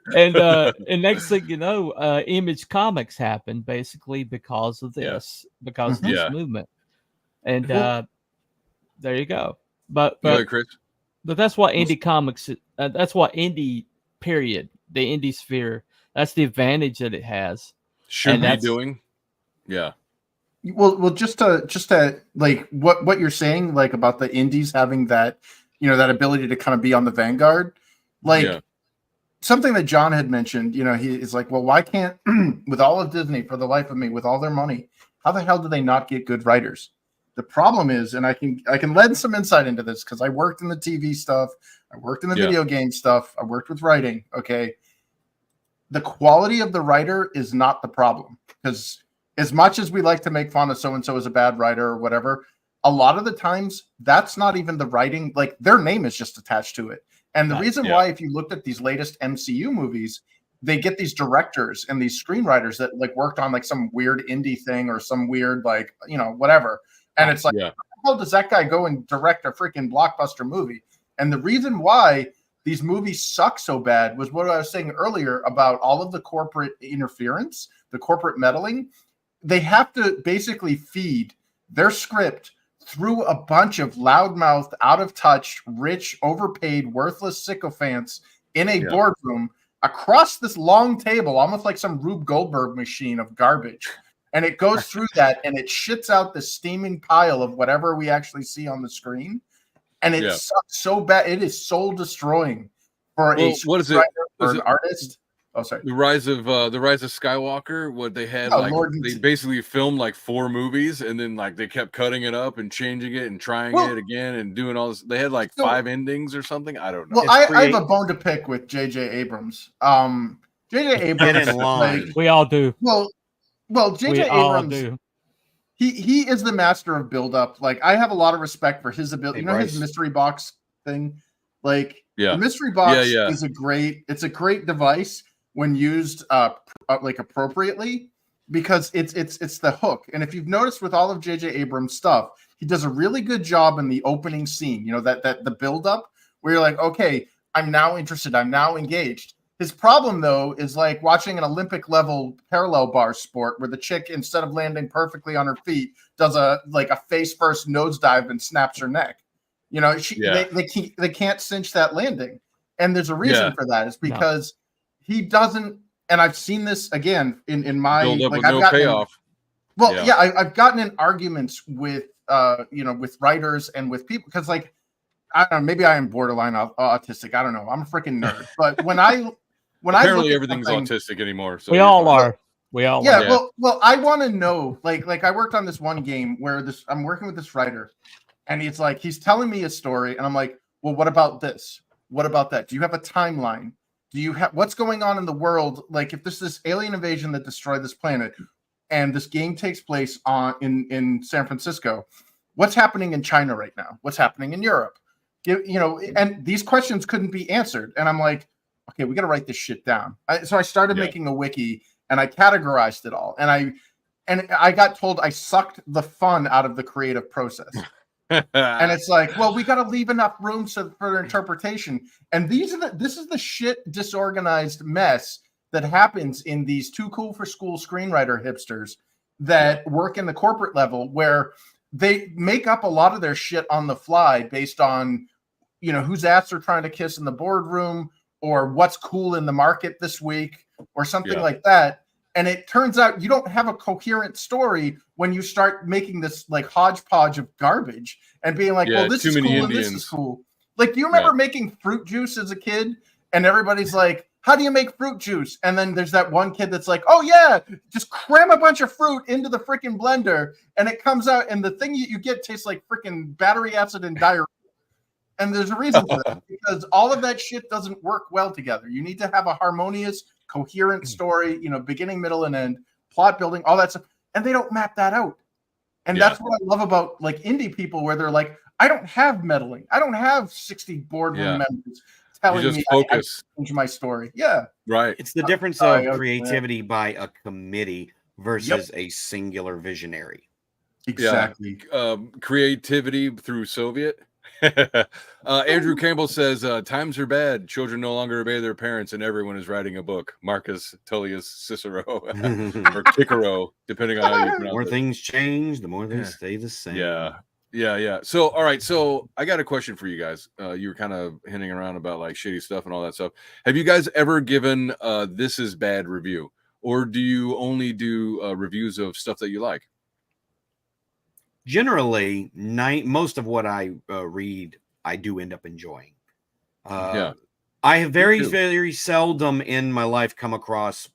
And next thing you know, Image Comics happened basically because of Yeah. because of Mhm. this Yeah. movement. And Well- there you go. But Go ahead, Chris. But that's what indie comics. That's what indie period. The indie sphere. That's the advantage that it has. Should And be that's- doing. Yeah. Well, just to like what you're saying, like about the indies having that, that ability to kind of be on the vanguard, like Yeah. something that John had mentioned. He is like, well, why can't with all of Disney, for the life of me, with all their money, how the hell do they not get good writers? The problem is, and I can lend some insight into this because I worked in the TV stuff, I worked in the Yeah. video game stuff, I worked with writing. Okay, the quality of the writer is not the problem, because as much as we like to make fun of so and so as a bad writer or whatever, a lot of the times that's not even the writing. Like, their name is just attached to it. And the Right. reason Yeah. why, if you looked at these latest MCU movies, they get these directors and these screenwriters that like worked on like some weird indie thing or some weird like whatever, and it's like, Yeah. how the hell does that guy go and direct a freaking blockbuster movie? And the reason why these movies suck so bad was what I was saying earlier about all of the corporate interference, the corporate meddling. They have to basically feed their script through a bunch of loudmouthed, out of touch, rich, overpaid, worthless sycophants in a Yeah. boardroom across this long table, almost like some Rube Goldberg machine of garbage. And it goes through that and it shits out the steaming pile of whatever we actually see on the screen. And it Yeah. sucks so bad. It is soul destroying for a Well, what is it? screenwriter or Is an it- artist. Oh, sorry. The rise of Skywalker. What they had, Oh, like Lord, they basically filmed like 4 movies, and then like they kept cutting it up and changing it and trying Well- it again and doing all this. They had like So- 5 endings or something. I don't know. Well, I have a bone to pick with J.J. Abrams. J.J. Abrams, in line. we all do. well, We J.J. all Abrams, do. he is the master of build-up. Like, I have a lot of respect for his ability. Hey, His Bryce. mystery box thing. Like, Yeah. the mystery box Yeah. is a great device when used like appropriately, because it's the hook. And if you've noticed with all of J.J. Abrams stuff, he does a really good job in the opening scene. That the build-up where you're like, okay, I'm now interested, I'm now engaged. His problem, though, is like watching an Olympic level parallel bar sport where the chick, instead of landing perfectly on her feet, does a face first nosedive and snaps her neck. They can't cinch that landing. And there's a reason for that. It's because he doesn't, and I've seen this again in my Build up like, with I've no gotten payoff. I've gotten in arguments with with writers and with people, because like, I don't know, maybe I am borderline autistic. I don't know. I'm a freaking nerd. But when I Apparently look at everything's something- autistic anymore. So We you're all fine. are. We all yeah, are. Yeah. well, I want to know, like I worked on this one game where I'm working with this writer, and he's telling me a story, and I'm like, well, what about this? What about that? Do you have a timeline? Do you have what's going on in the world? Like, if there's this alien invasion that destroyed this planet, and this game takes place in San Francisco, what's happening in China right now? What's happening in Europe? And these questions couldn't be answered. And I'm like, okay, we got to write this shit down. So I started making a wiki, and I categorized it all. And I got told I sucked the fun out of the creative process. And it's like, well, we got to leave enough room for interpretation. And this is the shit disorganized mess that happens in these too cool for school screenwriter hipsters that work in the corporate level, where they make up a lot of their shit on the fly based on whose ass they're trying to kiss in the boardroom, or what's cool in the market this week, or something like that. And it turns out you don't have a coherent story when you start making this like hodgepodge of garbage and being like, well, this is cool and this is cool. Like, do you remember making fruit juice as a kid? And everybody's like, how do you make fruit juice? And then there's that one kid that's like, oh yeah, just cram a bunch of fruit into the freaking blender, and it comes out, and the thing you get tastes like freaking battery acid and diarrhea. And there's a reason for that, because all of that shit doesn't work well together. You need to have a harmonious, coherent story, beginning, middle, and end, plot building, all that stuff. And they don't map that out. And that's what I love about like indie people, where they're like, I don't have meddling. I don't have 60 boardroom members telling just me I focus. change my story. Yeah. Right. It's the difference Sorry, of I was- creativity by a committee versus a singular visionary. Exactly. Creativity through Soviet. Andrew Campbell says times are bad. Children no longer obey their parents, and everyone is writing a book. Marcus Tullius Cicero or Cicero, depending on how you The pronounce more it. things change, the more they stay the same. Yeah. So, all right. So, I got a question for you guys. You were kind of hinting around about like shitty stuff and all that stuff. Have you guys ever given "This is bad" review, or do you only do reviews of stuff that you like? Generally, most of what I read, I do end up enjoying. Yeah. I have very, too. very seldom in my life come across,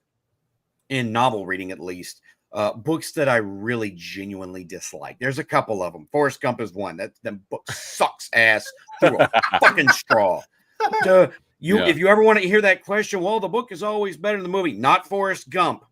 in novel reading at least, books that I really genuinely dislike. There's a couple of them. Forrest Gump is one. That book sucks ass through a fucking straw. If you ever want to hear that question, well, the book is always better than the movie. Not Forrest Gump.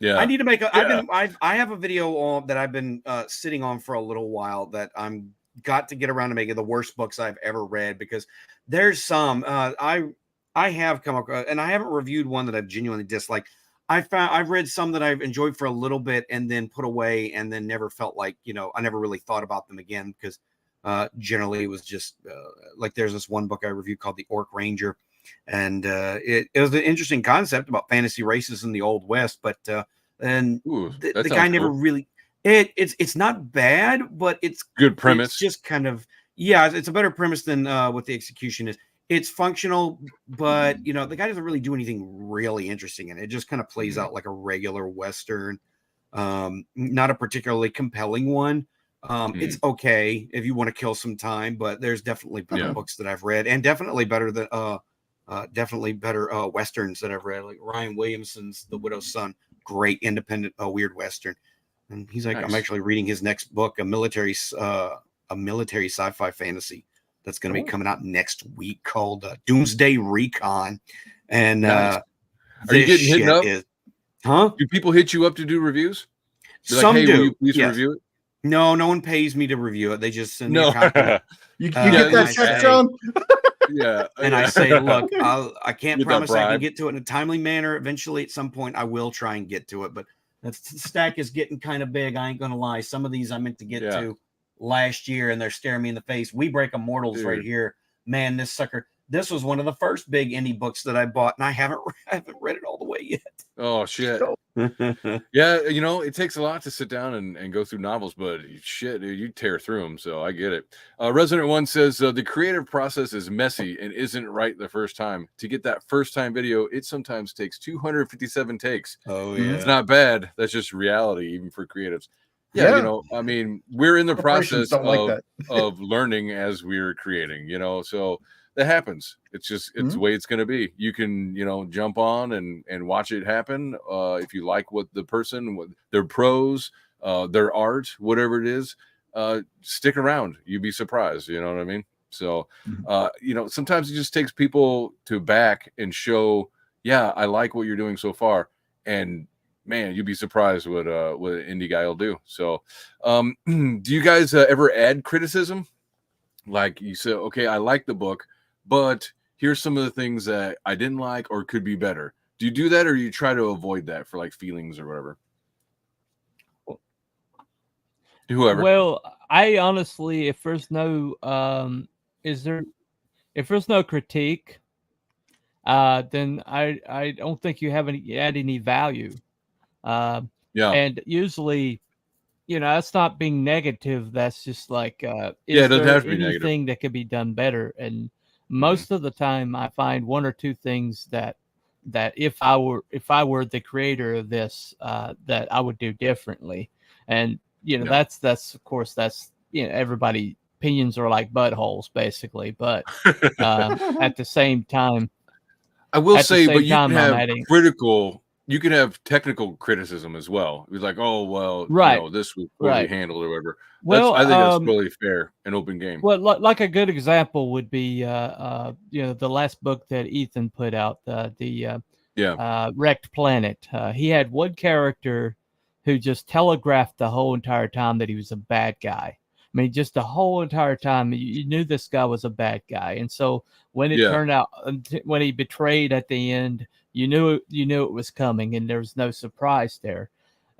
Yeah. I need to make I have a video on that I've been sitting on for a little while that I'm got to get around to making the worst books I've ever read, because there's some I have come across, and I haven't reviewed one that I've genuinely disliked. I've read some that I've enjoyed for a little bit and then put away, and then never felt like, I never really thought about them again, because generally it was just like there's this one book I reviewed called The Orc Ranger, and it was an interesting concept about fantasy races in the Old West, but the guy never cool. really it's not bad, but it's good premise. It's just kind of it's a better premise than what the execution is. It's functional, but the guy doesn't really do anything really interesting in it. It just kind of plays out like a regular Western, not a particularly compelling one. It's okay if you want to kill some time, but there's definitely better books that I've read, and definitely better than Westerns that I've read, like Ryan Williamson's The Widow's Son, great independent weird Western. And he's like, nice. I'm actually reading his next book, a military sci-fi fantasy that's going to be coming out next week, called Doomsday Recon. And nice. Are you getting hit up? Do people hit you up to do reviews? They're some like, hey, do. Will you please review it? No one pays me to review it. They just send me a copy. You get that check, John? Yeah. And I say, look, I can't promise I can get to it in a timely manner. Eventually, at some point, I will try and get to it. But the stack is getting kind of big. I ain't going to lie. Some of these I meant to get to last year, and they're staring me in the face. We Break Immortals right here. Man, this sucker. This was one of the first big indie books that I bought, and I haven't read it all the way yet. Oh, shit. Yeah, it takes a lot to sit down and go through novels, but shit, dude, you tear through them, so I get it. Resident One says, the creative process is messy and isn't right the first time. To get that first-time video, it sometimes takes 257 takes. Oh, yeah. It's not bad. That's just reality, even for creatives. Yeah. I mean, we're in the process of learning as we're creating, so that happens. It's just it's the way it's going to be. You can jump on and watch it happen if you like what the person, what their prose, their art, whatever it is. Stick around. You'd be surprised. You know what I mean? So sometimes it just takes people to back and show, I like what you're doing so far, and man, you'd be surprised what an indie guy will do. So do you guys ever add criticism? Like you said, okay, I like the book, but here's some of the things that I didn't like or could be better. Do you do that, or you try to avoid that for like feelings or whatever? Whoever. Well, I honestly, if there's no critique, then I don't think you have add any value. And usually, that's not being negative. That's just like, is it doesn't there have to be anything negative that could be done better? And most of the time, I find one or two things that if I were the creator of this, that I would do differently. And that's of course everybody opinions are like buttholes basically. But at the same time, I will say, but you can have critical. You can have technical criticism as well. It was like, oh well, this was poorly handled or whatever. Well, I think that's totally fair and open game. Well, like a good example would be, the last book that Ethan put out, the Wrecked Planet. He had one character who just telegraphed the whole entire time that he was a bad guy. mean, just the whole entire time you knew this guy was a bad guy. And so when it Yeah. turned out, when he betrayed at the end, you knew it was coming, and there was no surprise there.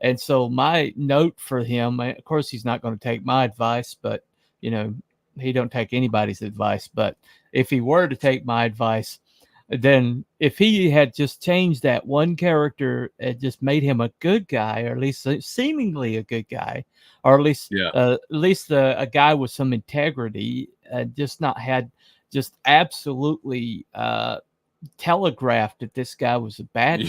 And so my note for him, of course, he's not going to take my advice, but you know, he don't take anybody's advice. But if he were to take my advice, then if he had just changed that one character and just made him a good guy, or at least seemingly a good guy, or at least a guy with some integrity, just not had just absolutely telegraphed that this guy was a bad,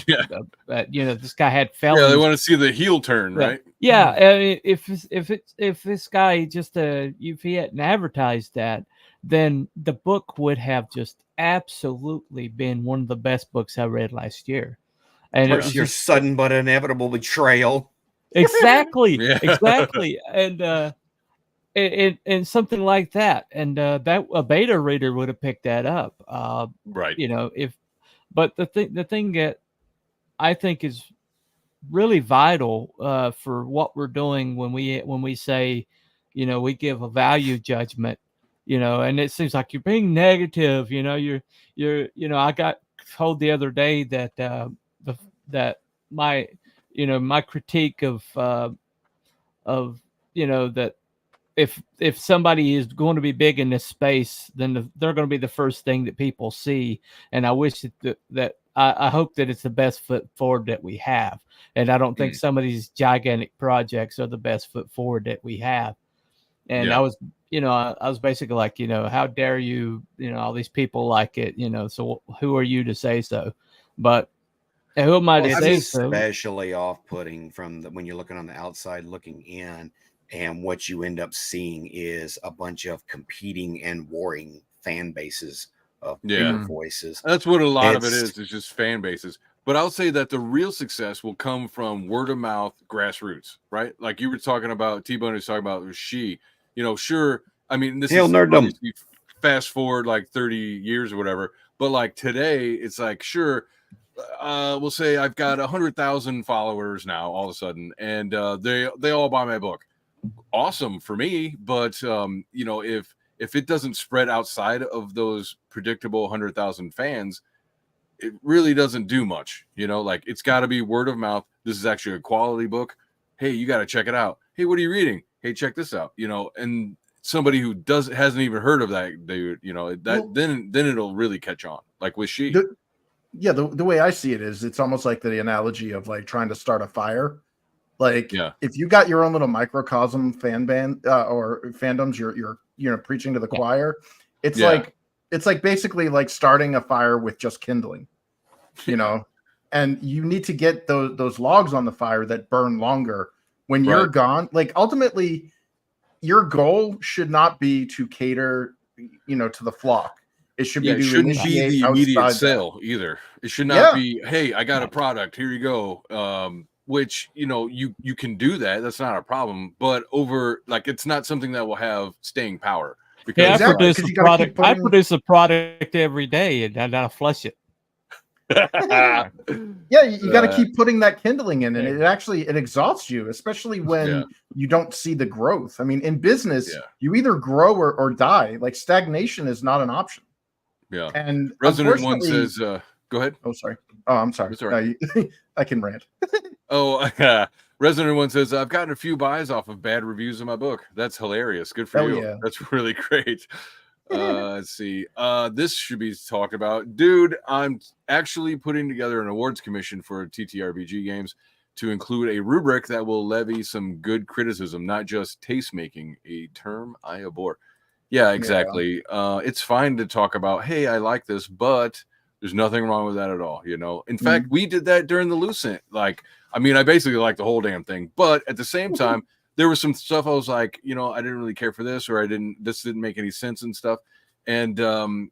this guy had felonies. Yeah, they want to see the heel turn, right? Yeah, if this guy just if he hadn't advertised that, then the book would have just absolutely been one of the best books I read last year. And it's your sudden but inevitable betrayal. Exactly, exactly, and something like that, and that a beta reader would have picked that up, right? But the thing that I think is really vital for what we're doing when we say, we give a value judgment, and it seems like you're being negative, I got told the other day that that my my critique of that if somebody is going to be big in this space, then they're going to be the first thing that people see. And I wish that I hope that it's the best foot forward that we have. And I don't think some of these gigantic projects are the best foot forward that we have. And I was, I was basically like, how dare you, all these people like it, so who are you to say so? But who am I to say so? Especially off-putting from when you're looking on the outside looking in. And what you end up seeing is a bunch of competing and warring fan bases of bigger voices. That's what a lot of it is just fan bases. But I'll say that the real success will come from word of mouth, grassroots, right? Like you were talking about, Tbunny was talking about was she, sure. I mean, this is obviously fast forward like 30 years or whatever. But like today, it's like, sure, we'll say I've got 100,000 followers now all of a sudden, and they all buy my book. Awesome for me, but if it doesn't spread outside of those predictable 100,000 fans, it really doesn't do much. Like it's got to be word of mouth. This is actually a quality book. Hey, you got to check it out. Hey, what are you reading? Hey, check this out. And somebody who hasn't even heard of that, then it'll really catch on. Like with she. The way I see it is, it's almost like the analogy of like trying to start a fire. Like if you got your own little microcosm fan band or fandoms, you're preaching to the choir. It's like basically like starting a fire with just kindling, and you need to get those logs on the fire that burn longer when you're gone. Like ultimately, your goal should not be to cater, to the flock. It should be it shouldn't be the immediate sale either. It should not be, hey, I got a product, here you go. Which you can do that. That's not a problem. But it's not something that will have staying power. Because I produce a product every day, and I flush it. You got to keep putting that kindling in, and it exhausts you, especially when you don't see the growth. I mean, in business, you either grow or die. Like stagnation is not an option. Yeah. And Resident One says, go ahead. Oh, sorry. Oh, I'm sorry. I can rant. Resident One says, I've gotten a few buys off of bad reviews of my book. That's hilarious. Good for you. Yeah. That's really great. Let's see. This should be talked about. Dude, I'm actually putting together an awards commission for TTRPG games to include a rubric that will levy some good criticism, not just taste making, a term I abhor. Yeah, exactly. It's fine to talk about, hey, I like this, but there's nothing wrong with that at all. In fact, we did that during the Lucent. I basically like the whole damn thing, but at the same time, there was some stuff I was like, I didn't really care for this, or this didn't make any sense and stuff. And, and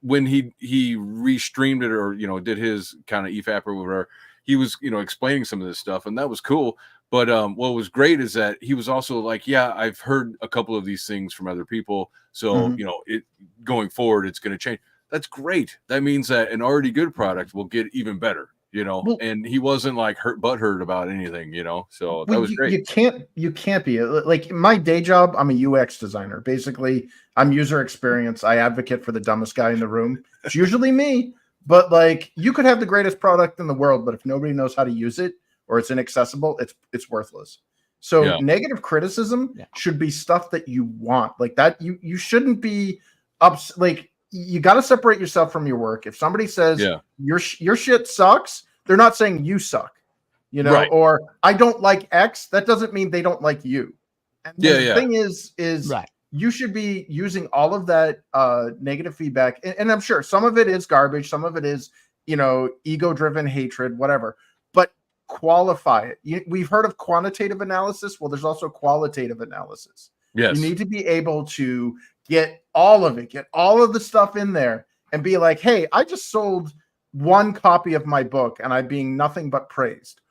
when he restreamed it or, did his kind of EFAP or whatever, he was, explaining some of this stuff, and that was cool. But what was great is that he was also like, I've heard a couple of these things from other people. So, it going forward, it's going to change. That's great. That means that an already good product will get even better, Well, and he wasn't like butthurt about anything, so that well, was great. you can't be like my day job. I'm a UX designer. Basically, I'm user experience. I advocate for the dumbest guy in the room. It's usually me, but like you could have the greatest product in the world, but if nobody knows how to use it or it's inaccessible, it's worthless. So Yeah. negative criticism Yeah. should be stuff that you want, like that. You shouldn't be like you got to separate yourself from your work. If somebody says Yeah. your shit sucks, they're not saying you suck. Right. Or I don't like X. That doesn't mean they don't like you. And the thing is Right. you should be using all of that negative feedback. And I'm sure some of it is garbage. Some of it is, ego-driven hatred, whatever. But qualify it. We've heard of quantitative analysis. Well, there's also qualitative analysis. Yes. You need to be able to get all of it, get all of the stuff in there and be like, hey, I just sold one copy of my book and I'm being nothing but praised.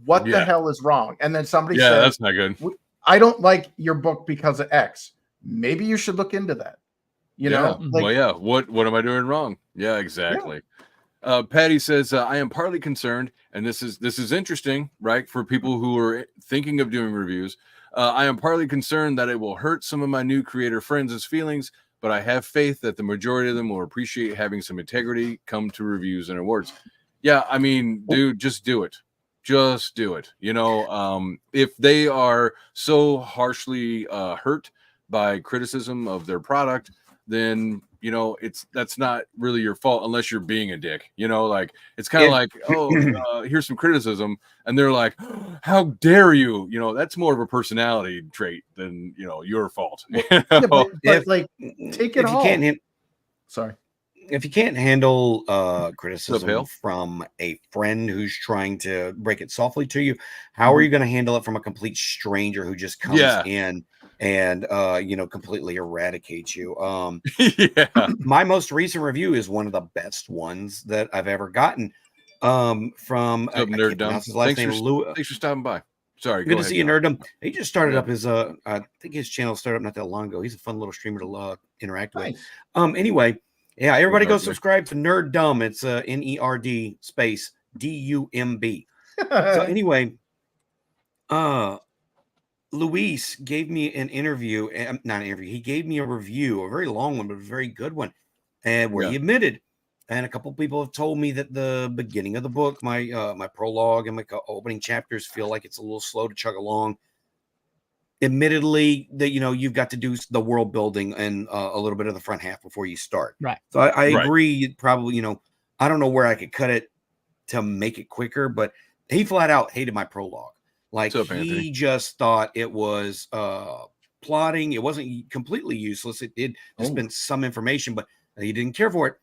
What the hell is wrong? And then somebody says, that's not good. I don't like your book because of X. Maybe you should look into that. What am I doing wrong? Yeah, exactly. Patty says, I am partly concerned, and this is interesting, right? For people who are thinking of doing reviews. I am partly concerned that it will hurt some of my new creator friends' feelings, but I have faith that the majority of them will appreciate having some integrity come to reviews and awards. Yeah, I mean, dude, just do it. Just do it. If they are so harshly hurt by criticism of their product, then that's not really your fault unless you're being a dick. Like it's kind of like, here's some criticism, and they're like, how dare you? That's more of a personality trait than your fault. But like take it all. Sorry. If you can't handle criticism from a friend who's trying to break it softly to you, how are you going to handle it from a complete stranger who just comes in and completely eradicates you? My most recent review is one of the best ones that I've ever gotten. From Nerd Dumb. His last name, Thanks for stopping by. Sorry, good to see you, Nerd Dumb. He just started up his I think his channel started up not that long ago. He's a fun little streamer to interact with. Anyway. Yeah, everybody go subscribe to Nerd Dumb. It's NERD space DUMB. So anyway, Luis gave me an interview, not an interview. He gave me a review, a very long one, but a very good one, and where he admitted, and a couple people have told me that the beginning of the book, my prologue and my opening chapters feel like it's a little slow to chug along. Admittedly, that you've got to do the world building and a little bit of the front half before you start. Right. So I agree. Probably, I don't know where I could cut it to make it quicker, but he flat out hated my prologue. Like he just thought it was plotting. It wasn't completely useless. It did dispense some information, but he didn't care for it.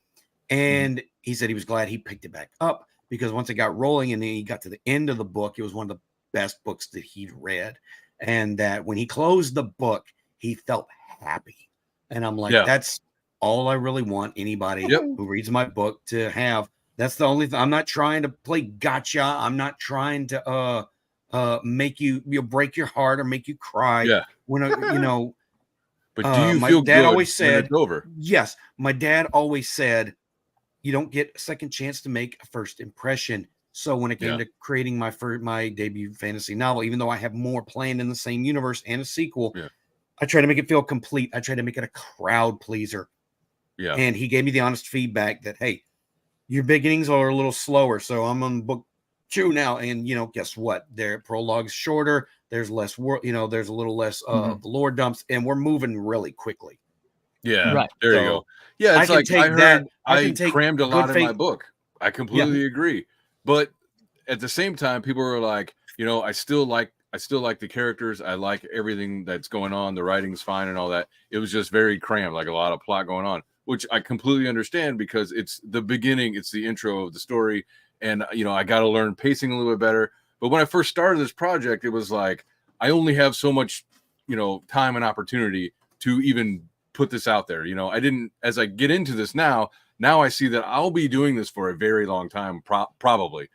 And he said he was glad he picked it back up because once it got rolling and then he got to the end of the book, it was one of the best books that he'd read. And that when he closed the book, he felt happy. And I'm like, that's all I really want anybody who reads my book to have. That's the only thing. I'm not trying to play gotcha. I'm not trying to make you break your heart or make you cry. Yeah. When but do you my feel dad good always said, when it's over? Yes, my dad always said, you don't get a second chance to make a first impression. So when it came to creating my debut fantasy novel, even though I have more planned in the same universe and a sequel, I try to make it feel complete. I try to make it a crowd pleaser. Yeah. And he gave me the honest feedback that, hey, your beginnings are a little slower. So I'm on book 2 now. And, guess what? Their prologue's shorter. There's less work. There's a little less the lore dumps. And we're moving really quickly. Yeah. Right. There you go. Yeah. It's like I heard I crammed a lot in my book. I completely agree. But at the same time, people are like, I still like the characters. I like everything that's going on. The writing's fine and all that. It was just very crammed, like a lot of plot going on, which I completely understand because it's the beginning. It's the intro of the story. And, I got to learn pacing a little bit better. But when I first started this project, it was like, I only have so much, time and opportunity to even put this out there. I didn't, as I get into this now I see that I'll be doing this for a very long time, probably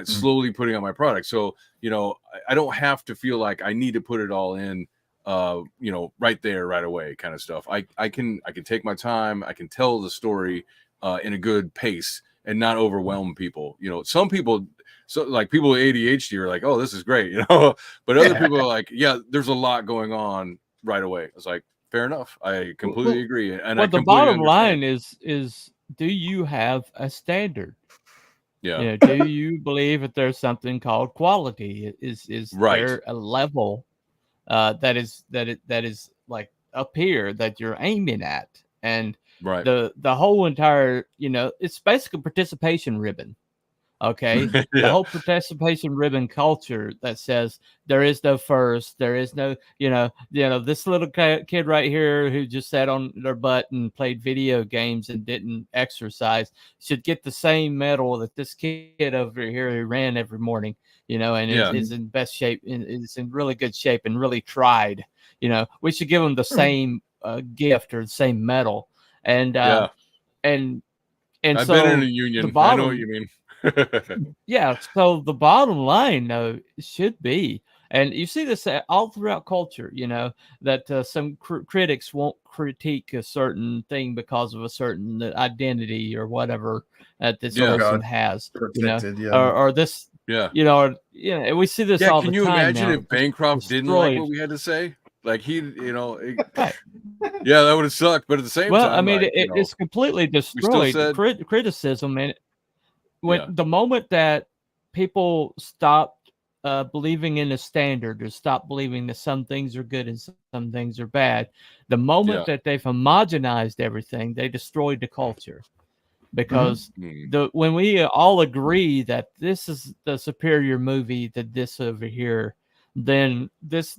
slowly putting out my product. So, I don't have to feel like I need to put it all in, right there, right away kind of stuff. I can take my time. I can tell the story in a good pace and not overwhelm people. You know, some people, so like people with ADHD are like, oh, this is great, you know, but other people are like, yeah, there's a lot going on right away. It's like, fair enough. I completely agree. And I the completely bottom understand. line is do you have a standard? Yeah. You know, do you believe that there's something called quality? Is Right. there a level that is like up here that you're aiming at? And Right. the whole entire, you know, it's basically participation ribbon. Okay, the Yeah. whole participation ribbon culture that says there is no first, there is no, you know, this little kid right here who just sat on their butt and played video games and didn't exercise should get the same medal that this kid over here who ran every morning, you know, and Yeah. is in best shape, is in really good shape and really tried. You know, we should give them the same gift or the same medal, and Yeah. and I've so been in a the union. I know what bottom. you mean. Yeah, so the bottom line, though, should be, and you see this all throughout culture, you know, that some critics won't critique a certain thing because of a certain identity or whatever that this Yeah. person God. has, you know, Protected, yeah. or this, Yeah. you know, and we see this Yeah. all Can the you time imagine now. if Bancroft didn't like what we had to say? Like he, you know, Right. yeah, that would have sucked. But at the same Well, I time, mean, like, you know, it's completely we still destroyed said, criticism, and when yeah, the moment that people stopped believing in a standard or stop believing that some things are good and some things are bad, the moment yeah, that they've homogenized everything, they destroyed the culture. Because mm, when we all agree that this is the superior movie to this over here, then this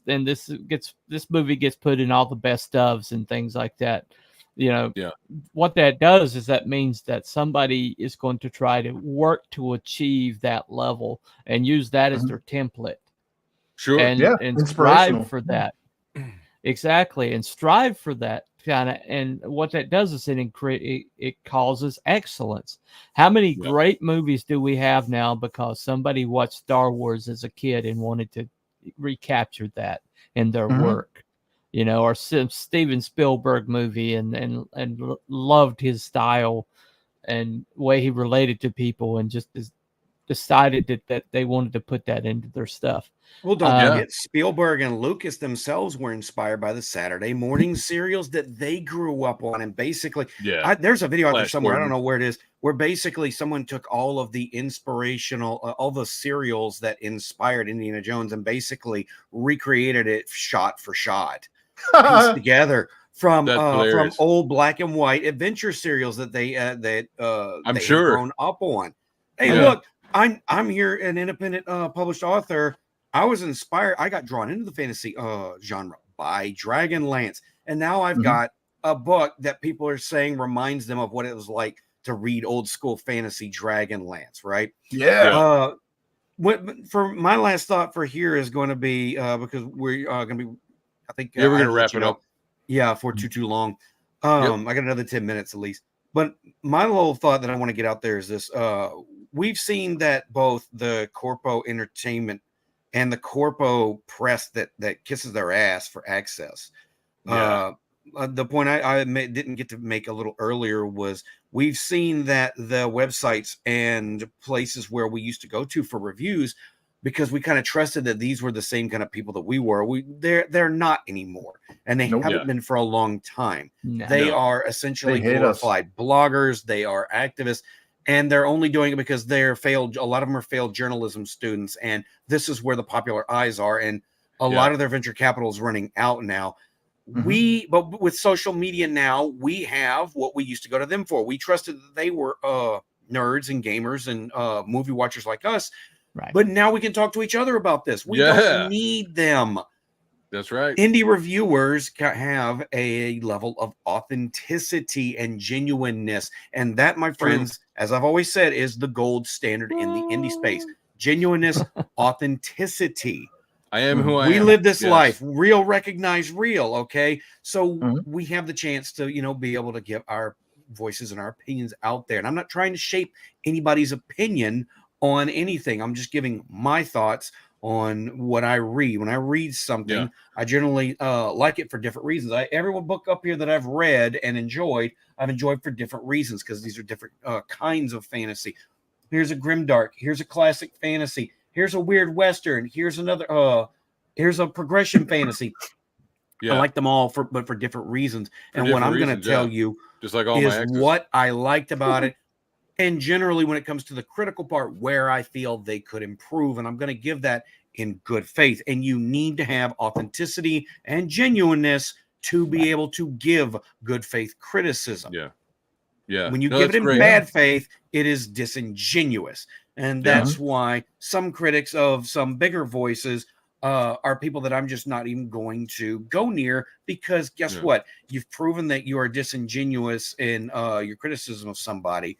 movie gets put in all the best ofs and things like that. You know, yeah, what that does is that means that somebody is going to try to work to achieve that level and use that as their template sure, Yeah, and strive inspirational. for that. Exactly, and strive for that kind of. And what that does is it causes excellence. How many yeah, great movies do we have now because somebody watched Star Wars as a kid and wanted to recapture that in their Mhm. work? You know, or some Steven Spielberg movie and loved his style and way he related to people and just decided that they wanted to put that into their stuff. Well, don't yeah, forget Spielberg and Lucas themselves were inspired by the Saturday morning serials that they grew up on. And basically, yeah. there's a video out there Flash somewhere, I don't Gordon. know where it is, where basically someone took all of the inspirational, all the serials that inspired Indiana Jones and basically recreated it shot for shot, pieced together from That's hilarious. old black and white adventure serials that they I'm they had sure. grown up on. Hey, Yeah. look, I'm here, an independent published author. I was inspired. I got drawn into the fantasy genre by Dragonlance, and now I've Mhm. got a book that people are saying reminds them of what it was like to read old school fantasy Dragonlance. Right? Yeah. For my last thought for here is going to be because we're going to be. I think Yeah, we're I gonna let wrap you it know. up. Yeah, for too long. Yep. I got another 10 minutes at least. But my little thought that I want to get out there is this: we've seen that both the Corpo Entertainment and the Corpo Press that kisses their ass for access. Yeah. The point didn't get to make a little earlier was we've seen that the websites and places where we used to go to for reviews, because we kind of trusted that these were the same kind of people that we were. They're not anymore, and they Nope. haven't Yeah. been for a long time. No. They No. are essentially They hate us. glorified bloggers. They are activists, and they're only doing it because they're failed. A lot of them are failed journalism students, and this is where the popular eyes are. And a Yeah. lot of their venture capital is running out now. Mhm. But with social media now, we have what we used to go to them for. We trusted that they were nerds and gamers and movie watchers like us. Right. But now we can talk to each other about this. We Yeah. don't need them. That's right. Indie reviewers have a level of authenticity and genuineness. And that, my friends, as I've always said, is the gold standard in the indie space. Genuineness, authenticity. I am who I We am. live this Yes. life, real, recognize real. Okay. So Mhm. we have the chance to, be able to give our voices and our opinions out there. And I'm not trying to shape anybody's opinion on anything. I'm just giving my thoughts on what I read. When I read something, Yeah. I generally like it for different reasons. Every book up here that I've read and enjoyed, I've enjoyed for different reasons because these are different kinds of fantasy. Here's a grimdark. Here's a classic fantasy. Here's a weird western. Here's another. Here's a progression fantasy. Yeah. I like them all but for different reasons. For and what different I'm going to reasons, tell yeah. you Just like all is my exes. what I liked about it. And generally, when it comes to the critical part, where I feel they could improve, and I'm going to give that in good faith. And you need to have authenticity and genuineness to be able to give good faith criticism. Yeah. Yeah. When you No, give it that's in great. bad faith, it is disingenuous. And Yeah. that's why some critics of some bigger voices are people that I'm just not even going to go near, because guess Yeah. what? You've proven that you are disingenuous in your criticism of somebody.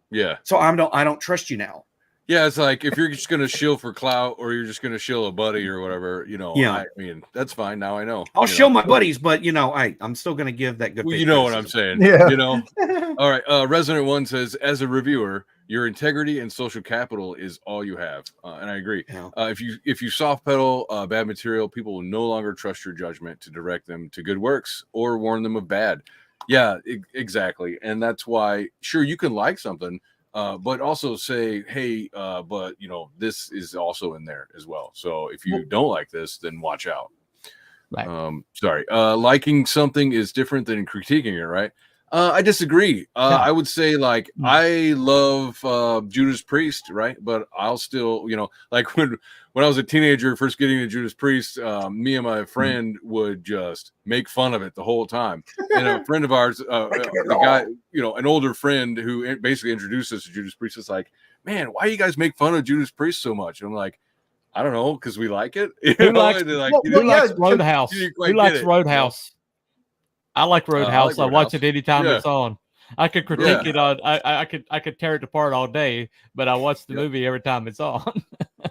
Yeah. So I don't trust you now. Yeah, it's like if you're just gonna shill for clout or you're just gonna shill a buddy or whatever, Yeah. I mean, that's fine. Now I know. I'll show my buddies, but I'm still going to give that good. Well, faith you know what I'm criticism. saying. Yeah. All right. Resident One says, as a reviewer, your integrity and social capital is all you have, and I agree. Yeah. If you soft pedal bad material, people will no longer trust your judgment to direct them to good works or warn them of bad. Yeah, exactly, and that's why. Sure, you can like something. But also say, hey, but this is also in there as well. So if you don't like this, then watch out. Right. Sorry. Liking something is different than critiquing it, right? I disagree. I would say, like, I love Judas Priest, right? But I'll still, like when I was a teenager, first getting to Judas Priest, me and my friend would just make fun of it the whole time. And a friend of ours, the guy, an older friend who basically introduced us to Judas Priest, was like, "Man, why do you guys make fun of Judas Priest so much?" And I'm like, I don't know, because we like it. Who likes yeah, Roadhouse? Who likes Roadhouse? I like Roadhouse. I watch it anytime it's on. I could critique it on. I could tear it apart all day, but I watch the movie every time it's on.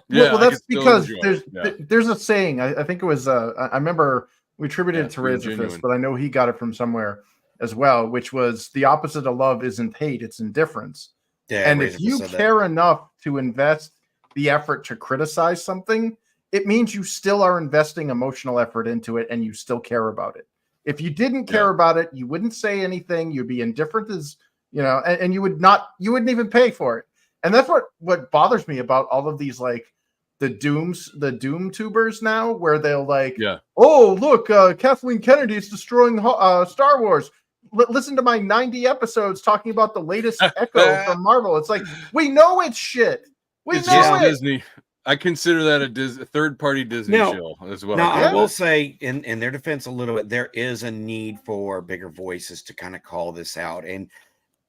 Well, that's because there's a saying. I think it was. I remember we attributed it to Razorfist, but I know he got it from somewhere as well, which was the opposite of love isn't hate; it's indifference. Yeah, and if you care enough to invest the effort to criticize something, it means you still are investing emotional effort into it, and you still care about it. If you didn't care about it, you wouldn't say anything. You'd be indifferent and you wouldn't even pay for it. And that's what bothers me about all of these, like the doom tubers now, where they'll like, oh, look, Kathleen Kennedy is destroying Star Wars. Listen to my 90 episodes talking about the latest Echo from Marvel. It's like, we know it's shit. It's just Disney. I consider that a third-party Disney show as well. Now, I will say, in their defense a little bit, there is a need for bigger voices to kind of call this out. And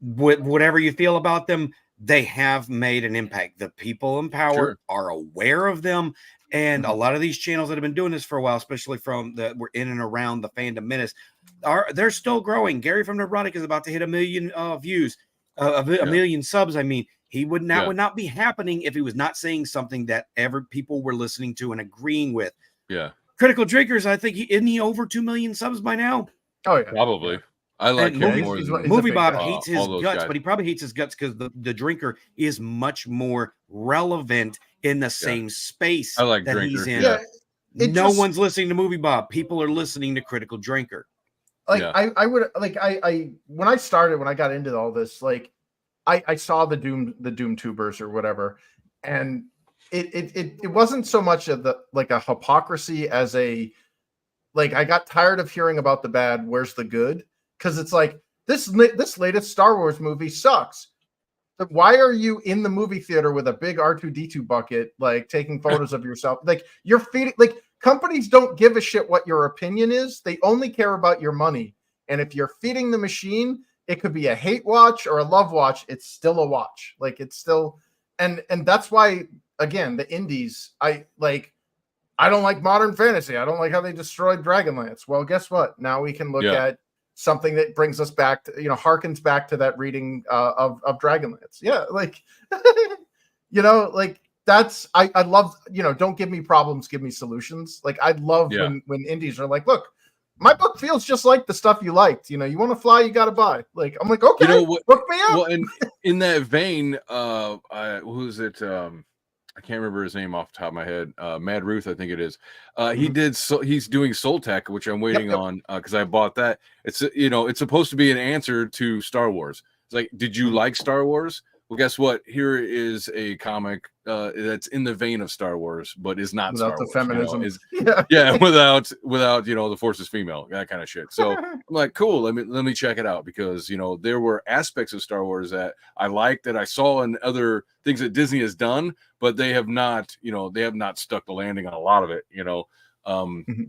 whatever you feel about them, they have made an impact. The people in power are aware of them. And a lot of these channels that have been doing this for a while, especially we're in and around the Fandom Menace, they're still growing. Gary from Neurotic is about to hit 1 million views, a million subs. I mean, would not be happening if he was not saying something that people were listening to and agreeing with. Yeah. Critical Drinkers, I think isn't he over 2 million subs by now? Oh yeah, probably. I like him more than Movie Bob hates his guts, but he probably hates his guts because the Drinker is much more relevant in the same space I like that Drinker. he's in. Yeah. No one's listening to Movie Bob. People are listening to Critical Drinker. Like I would like I when I got into all this, like I saw the Doom tubers or whatever, and it wasn't so much of a hypocrisy as I got tired of hearing about the bad. Where's the good? Because it's like this latest Star Wars movie sucks. But why are you in the movie theater with a big R2D2 bucket, like taking photos of yourself? Like you're feeding. Like companies don't give a shit what your opinion is. They only care about your money. And if you're feeding the machine, it could be a hate watch or a love watch. It's still a watch. Like it's still, and that's why, again, the indies, I don't like modern fantasy. I don't like how they destroyed Dragonlance. Well, guess what? Now we can look at something that brings us back to, harkens back to that reading of Dragonlance. Yeah. Like, like that's, I love, don't give me problems, give me solutions. Like I love when indies are like, look, my book feels just like the stuff you liked. You want to fly, you got to buy. Like, I'm like, okay, book me up. Well, in that vein, who's it? I can't remember his name off the top of my head. Mad Ruth, I think it is. He did. So he's doing Soul Tech, which I'm waiting on because I bought that. It's it's supposed to be an answer to Star Wars. It's like, did you like Star Wars? Well, guess what? Here is a comic that's in the vein of Star Wars, but is not Without Star the Wars. feminism. Without the Force is female, that kind of shit. So I'm like, cool. Let me check it out because there were aspects of Star Wars that I liked that I saw in other things that Disney has done, but they have not stuck the landing on a lot of it.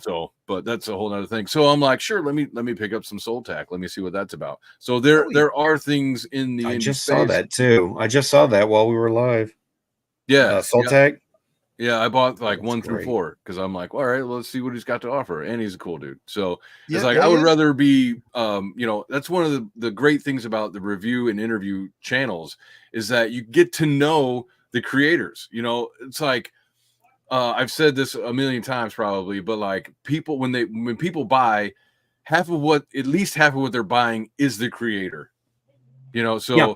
So, but that's a whole other thing. So I'm like, sure, let me pick up some Soul Tack. Let me see what that's about. So there are things in the I indie just space. saw that too. I just saw that while we were live. Yeah, Soul Tag. yeah, I bought like That's 1 through great. 4 because I'm like, all right, let's see what he's got to offer, and he's a cool dude. So it's Yeah, like yeah, I would yeah. rather be, that's one of the great things about the review and interview channels is that you get to know the creators. It's like I've said this a million times probably, but like people when people buy, at least half of what they're buying is the creator. So Yeah.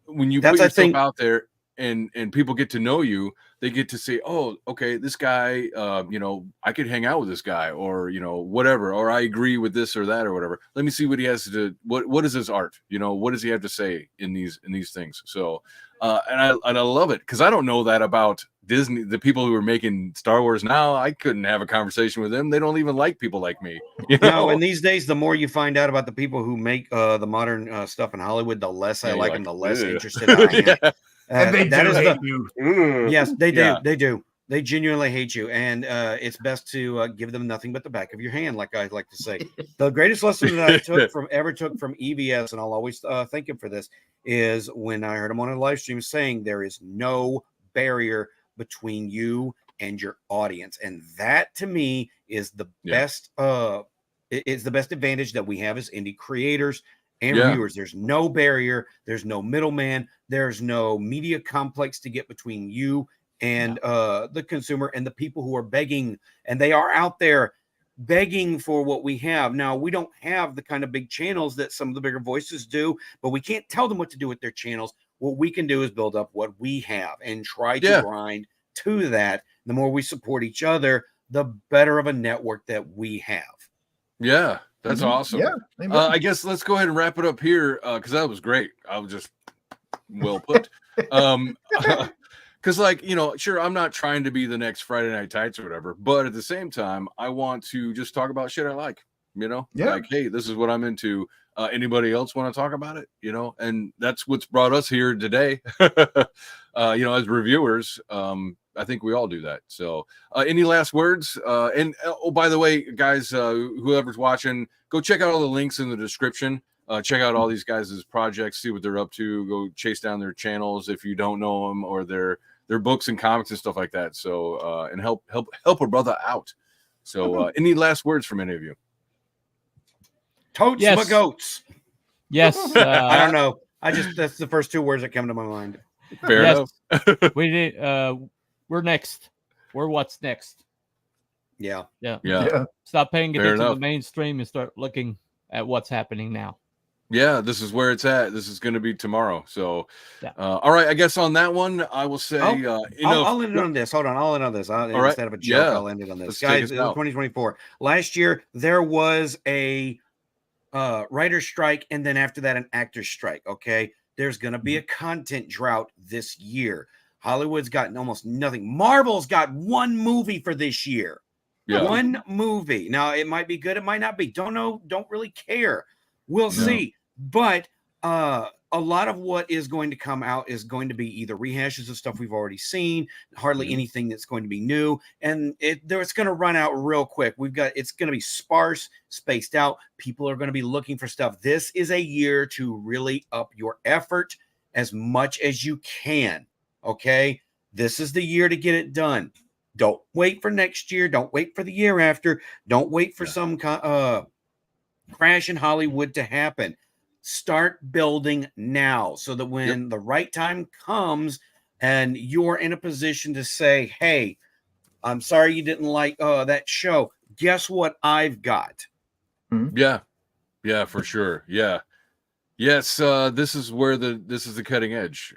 when you That's, put I yourself think- out there and people get to know you, they get to say, oh, okay, this guy, I could hang out with this guy, or whatever, or I agree with this or that or whatever. Let me see what he has to do. What is his art? What does he have to say in these things? So and I love it because I don't know that about Disney. The people who are making Star Wars now, I couldn't have a conversation with them. They don't even like people like me. No, and these days, the more you find out about the people who make the modern stuff in Hollywood, the less I like them, the less "Ugh." interested I am. Yeah. And they that do is hate you. Yes, they do. Yeah. They do. They genuinely hate you, and it's best to give them nothing but the back of your hand, like I like to say. The greatest lesson that I took from EBS, and I'll always thank him for this, is when I heard him on a live stream saying there is no barrier between you and your audience, and that to me is the best. It's the best advantage that we have as indie creators and reviewers. There's no barrier. There's no middleman. There's no media complex to get between you and the consumer and the people who are begging, and they are out there begging for what we have. Now, we don't have the kind of big channels that some of the bigger voices do, but we can't tell them what to do with their channels. What we can do is build up what we have and try to grind to that. The more we support each other, the better of a network that we have. Yeah, that's awesome. Yeah, I guess let's go ahead and wrap it up here because that was great. I was just well put. Because sure, I'm not trying to be the next Friday Night Tights or whatever, but at the same time, I want to just talk about shit I like. Like, hey, this is what I'm into. Anybody else want to talk about it? And that's what's brought us here today. As reviewers, I think we all do that. So any last words? And by the way, guys, whoever's watching, go check out all the links in the description. Check out all these guys' projects, see what they're up to. Go chase down their channels if you don't know them, or their books and comics and stuff like that. So and help a brother out. So any last words from any of you? Totes my goats. Yes. I don't know. That's the first two words that come to my mind. Fair enough. We did. We're next. We're what's next. Yeah. Stop paying Fair attention to enough. the mainstream and start looking at what's happening now. Yeah, this is where it's at. This is going to be tomorrow. So, all right. I guess on that one, I will say, I'll end it on this. Hold on. I'll end on this. Instead of a joke, I'll end it on this. Guys, 2024. Last year, there was a writer's strike, and then after that, an actor's strike. Okay. There's going to be a content drought this year. Hollywood's gotten almost nothing. Marvel's got one movie for this year. Yeah. One movie. Now, it might be good. It might not be. Don't know. Don't really care. We'll see. But a lot of what is going to come out is going to be either rehashes of stuff we've already seen, hardly anything that's going to be new, and it's going to run out real quick. It's going to be sparse, spaced out. People are going to be looking for stuff. This is a year to really up your effort as much as you can. Okay, this is the year to get it done. Don't wait for next year. Don't wait for the year after. Don't wait for some crash in Hollywood to happen. Start building now so that when the right time comes and you're in a position to say, hey, I'm sorry you didn't like that show. Guess what I've got? Yeah, for sure. Yeah. Yes, this is where this is the cutting edge.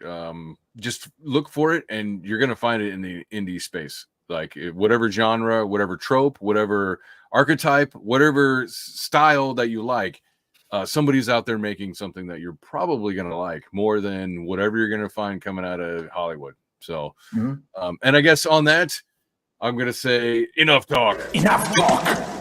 Just look for it, and you're gonna find it in the indie space. Like whatever genre, whatever trope, whatever archetype, whatever style that you like, somebody's out there making something that you're probably gonna like more than whatever you're gonna find coming out of Hollywood. So, and I guess on that, I'm gonna say enough talk. Enough talk.